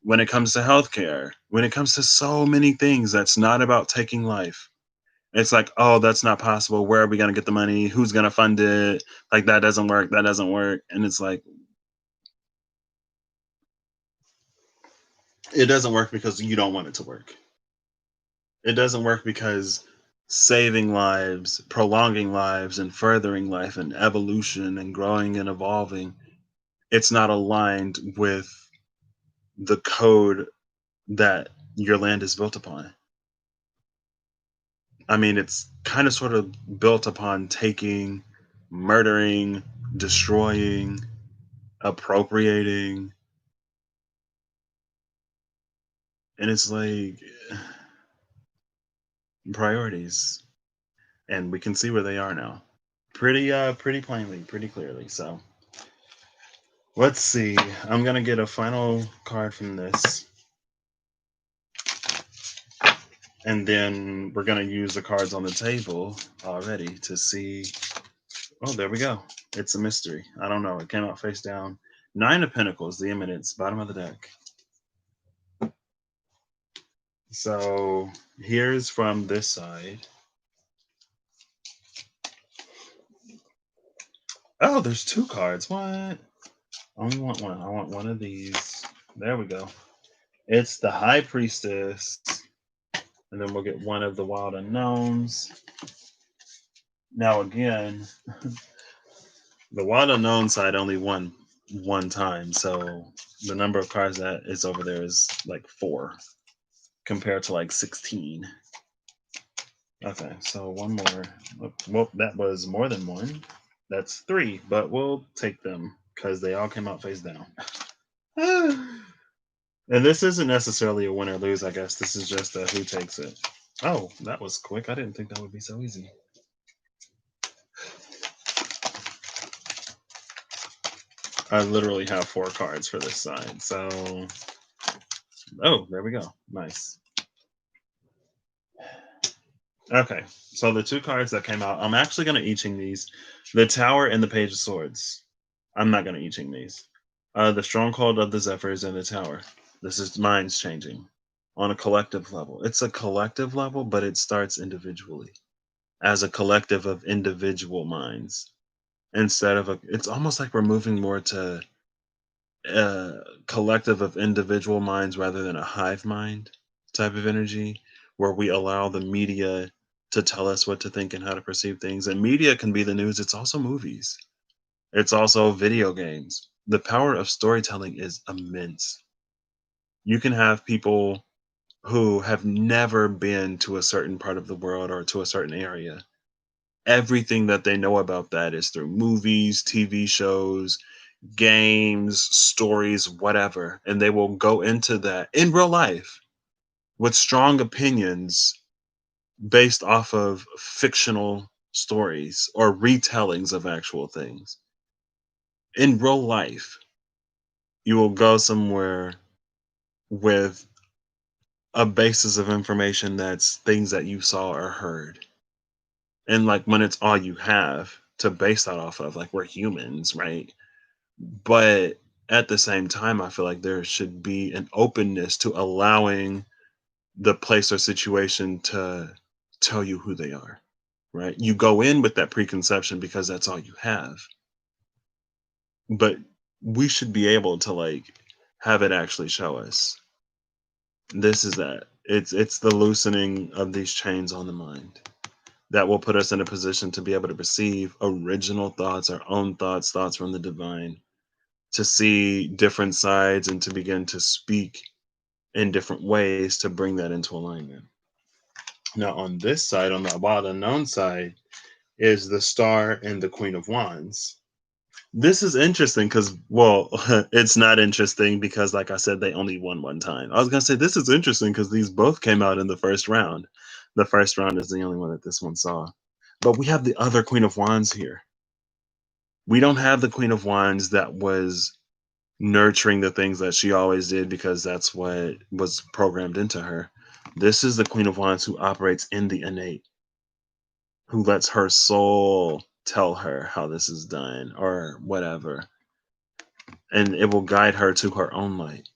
When it comes to healthcare, when it comes to so many things that's not about taking life. It's like, oh, that's not possible. Where are we going to get the money? Who's going to fund it? Like, that doesn't work. That doesn't work. And it's like, it doesn't work because you don't want it to work. It doesn't work because saving lives, prolonging lives, and furthering life and evolution and growing and evolving, it's not aligned with the code that your land is built upon. I mean, it's kind of sort of built upon taking, murdering, destroying, appropriating. And it's like priorities. And we can see where they are now. Pretty plainly, pretty clearly. So let's see. I'm gonna get a final card from this. And then we're gonna use the cards on the table already to see. Oh, there we go. It's a mystery. I don't know. It came out face down. Nine of Pentacles, the Eminence, bottom of the deck. So here's from this side. Oh, there's two cards. What? I only want one. I want one of these. There we go. It's the High Priestess. And then we'll get one of the Wild Unknowns. Now again, the Wild Unknown side only won one time. So the number of cards that is over there is like 4 compared to like 16. Okay, so one more. Well, that was more than one. That's 3, but we'll take them because they all came out face down. And this isn't necessarily a win or lose, I guess. This is just a who takes it. Oh, that was quick. I didn't think that would be so easy. I literally have 4 cards for this side. So, oh, there we go. Nice. Okay, so the 2 cards that came out, I'm actually going to I Ching these. The Tower and the Page of Swords. I'm not going to I Ching these. The Stronghold of the Zephyrs and the Tower. This is minds changing on a collective level. It's a collective level, but it starts individually as a collective of individual minds. instead of a it's almost like we're moving more to a collective of individual minds rather than a hive mind type of energy where we allow the media to tell us what to think and how to perceive things. And media can be the news, it's also movies, it's also video games. The power of storytelling is immense. You can have people who have never been to a certain part of the world or to a certain area. Everything that they know about that is through movies, TV shows, games, stories, whatever. And they will go into that in real life with strong opinions based off of fictional stories or retellings of actual things. In real life, you will go somewhere with a basis of information that's things that you saw or heard. And like when it's all you have to base that off of, like we're humans, right? But at the same time, I feel like there should be an openness to allowing the place or situation to tell you who they are, right? You go in with that preconception because that's all you have. But we should be able to like have it actually show us. This is that. It's the loosening of these chains on the mind that will put us in a position to be able to perceive original thoughts, our own thoughts, thoughts from the divine, to see different sides and to begin to speak in different ways to bring that into alignment. Now, on this side, on the wild unknown side, is the Star and the Queen of Wands. This is interesting because, well, it's not interesting because, like I said, they only won one time. I was going to say this is interesting because these both came out in the first round. The first round is the only one that this one saw. But we have the other Queen of Wands here. We don't have the Queen of Wands that was nurturing the things that she always did because that's what was programmed into her. This is the Queen of Wands who operates in the innate, who lets her soul tell her how this is done or whatever. And it will guide her to her own light.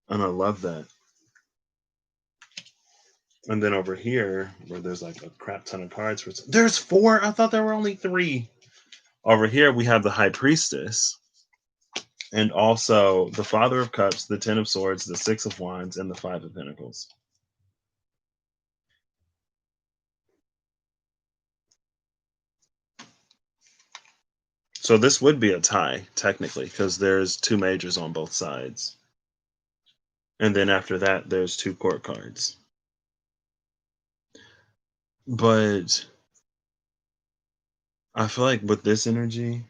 And I love that. And then over here, where there's like a crap ton of cards for there's four. I thought there were only three. Over here we have the High Priestess, and also the Father of Cups, the Ten of Swords, the Six of Wands, and the Five of Pentacles. So this would be a tie, technically, because there's two majors on both sides. And then after that, there's two court cards. But I feel like with this energy,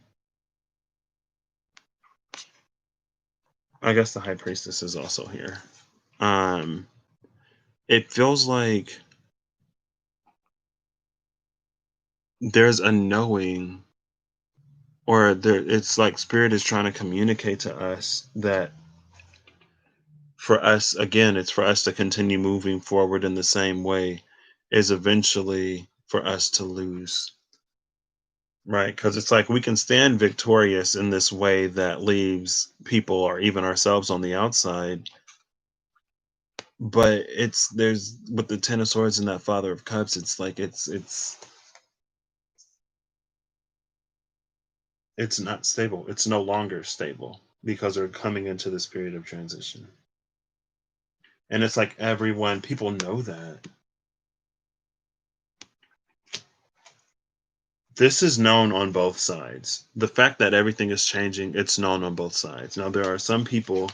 I guess the High Priestess is also here. Um, it feels like there's a knowing, or there it's like spirit is trying to communicate to us that for us, again, it's for us to continue moving forward in the same way, is eventually for us to lose, right? Because it's like we can stand victorious in this way that leaves people or even ourselves on the outside. But it's there's with the Ten of Swords and that Father of Cups, it's like it's not stable. It's no longer stable because we're coming into this period of transition. And it's like everyone, people know that. This is known on both sides. The fact that everything is changing, it's known on both sides. Now, there are some people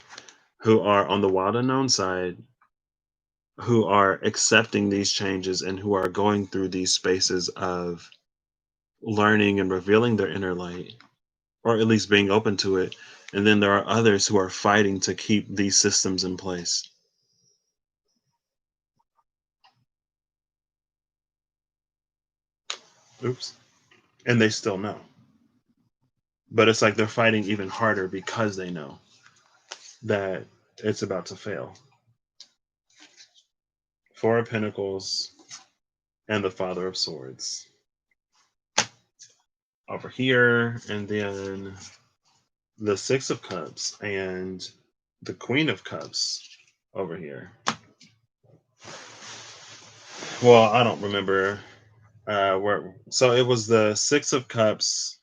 who are on the wild unknown side who are accepting these changes and who are going through these spaces of learning and revealing their inner light, or at least being open to it. And then there are others who are fighting to keep these systems in place. Oops. And they still know. But it's like they're fighting even harder because they know that it's about to fail. Four of Pentacles and the Father of Swords over here, and then the Six of Cups and the Queen of Cups over here. Well, I don't remember where. So it was the Six of Cups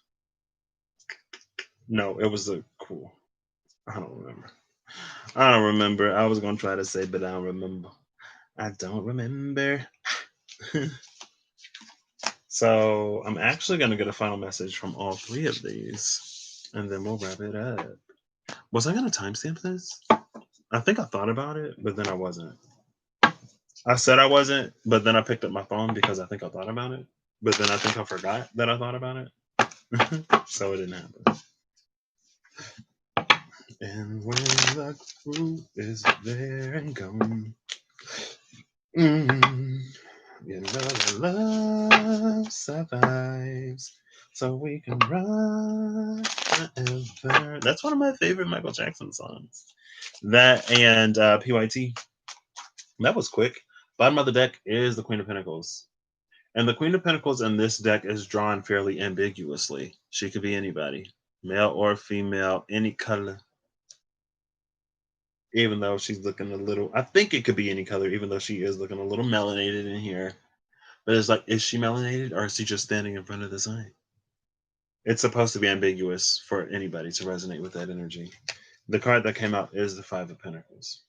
No, it was a cool. I don't remember. I don't remember. I was gonna try to say, but I don't remember. I don't remember. So I'm actually gonna get a final message from all three of these, and then we'll wrap it up. Was I gonna timestamp this? I think I thought about it, but then I wasn't. I said I wasn't, but then I picked up my phone because I think I thought about it. But then I think I forgot that I thought about it. So it didn't happen. And when the fruit is there and gone, mm, you know that love survives, so we can run forever. That's one of my favorite Michael Jackson songs. That and PYT. That was quick. Bottom of the deck is the Queen of Pentacles. And the Queen of Pentacles in this deck is drawn fairly ambiguously. She could be anybody, male or female, any color. Even though she's looking a little, I think it could be any color, even though she is looking a little melanated in here. But it's like, is she melanated or is she just standing in front of the sign? It's supposed to be ambiguous for anybody to resonate with that energy. The card that came out is the Five of Pentacles.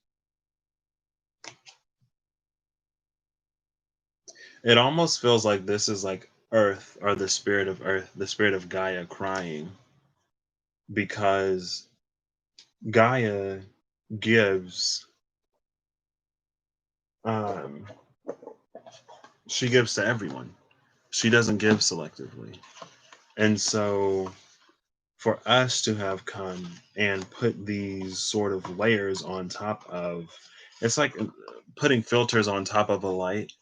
It almost feels like this is like Earth, or the spirit of Earth, the spirit of Gaia crying, because Gaia gives, um she gives to everyone. She doesn't give selectively. And so for us to have come and put these sort of layers on top of, it's like putting filters on top of a light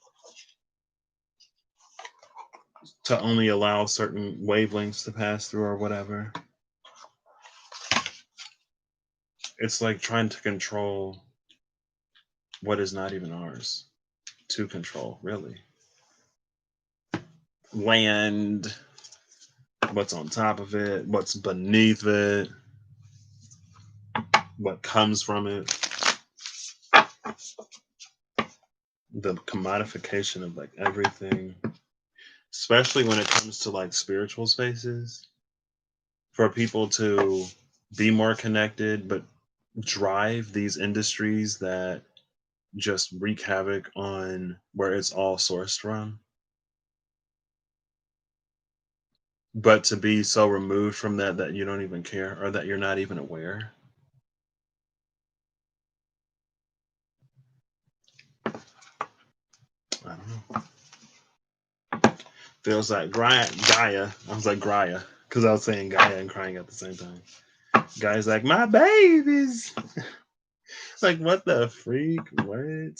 to only allow certain wavelengths to pass through or whatever. It's like trying to control what is not even ours to control, really. Land, what's on top of it, what's beneath it, what comes from it, the commodification of like everything, especially when it comes to like spiritual spaces, for people to be more connected but drive these industries that just wreak havoc on where it's all sourced from, but to be so removed from that that you don't even care or that you're not even aware. I don't know. Feels like Gaia. I was like Gaia because I was saying Gaia and crying at the same time. Guy's like, my babies. Like, what the freak? What?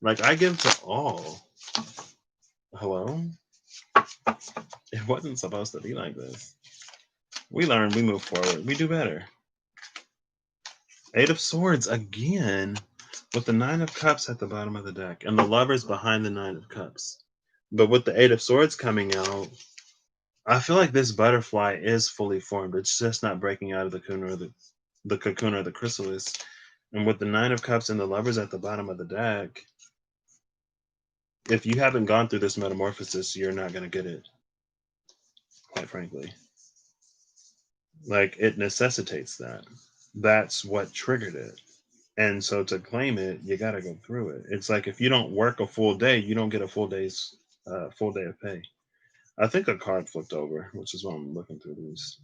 Like, I give to all. Hello? It wasn't supposed to be like this. We learn, we move forward, we do better. Eight of Swords again with the Nine of Cups at the bottom of the deck and the Lovers behind the Nine of Cups. But with the Eight of Swords coming out, I feel like this butterfly is fully formed. It's just not breaking out of the cocoon or the chrysalis. And with the Nine of Cups and the Lovers at the bottom of the deck, if you haven't gone through this metamorphosis, you're not going to get it, quite frankly. Like, it necessitates that. That's what triggered it. And so to claim it, you got to go through it. It's like if you don't work a full day, you don't get a full day of pay. I think a card flipped over, which is why I'm looking through these.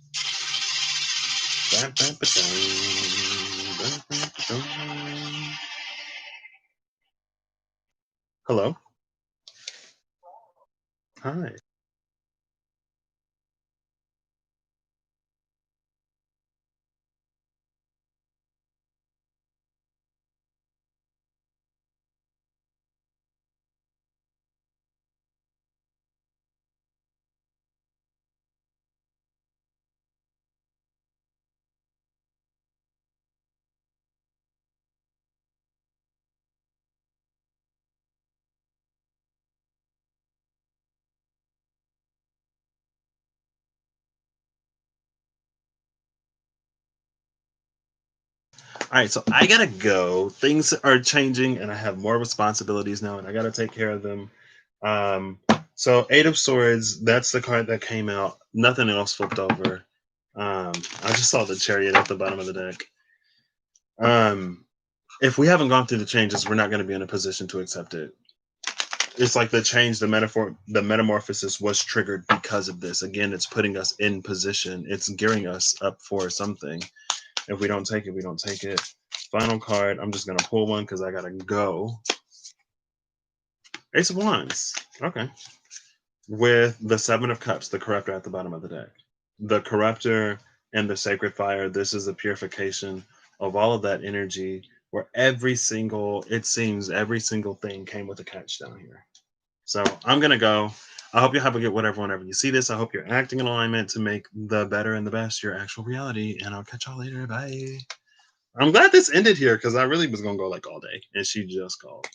Hello. Hi. All right, so I gotta go. Things are changing, and I have more responsibilities now, and I gotta take care of them. So Eight of Swords, that's the card that came out. Nothing else flipped over. I just saw the chariot at the bottom of the deck. Um, if we haven't gone through the changes, we're not going to be in a position to accept it. It's like the change, the metamorphosis was triggered because of this. Again, it's putting us in position. It's gearing us up for something. If we don't take it, we don't take it. Final card. I'm just gonna pull one because I gotta go. Ace of Wands. Okay. With the Seven of Cups, the Corruptor at the bottom of the deck. The Corruptor and the Sacred Fire. This is a purification of all of that energy where it seems every single thing came with a catch down here. So I'm gonna go. I hope you have a good whatever whenever you see this. I hope you're acting in alignment to make the better and the best your actual reality. And I'll catch y'all later. Bye. I'm glad this ended here because I really was gonna go like all day, and she just called.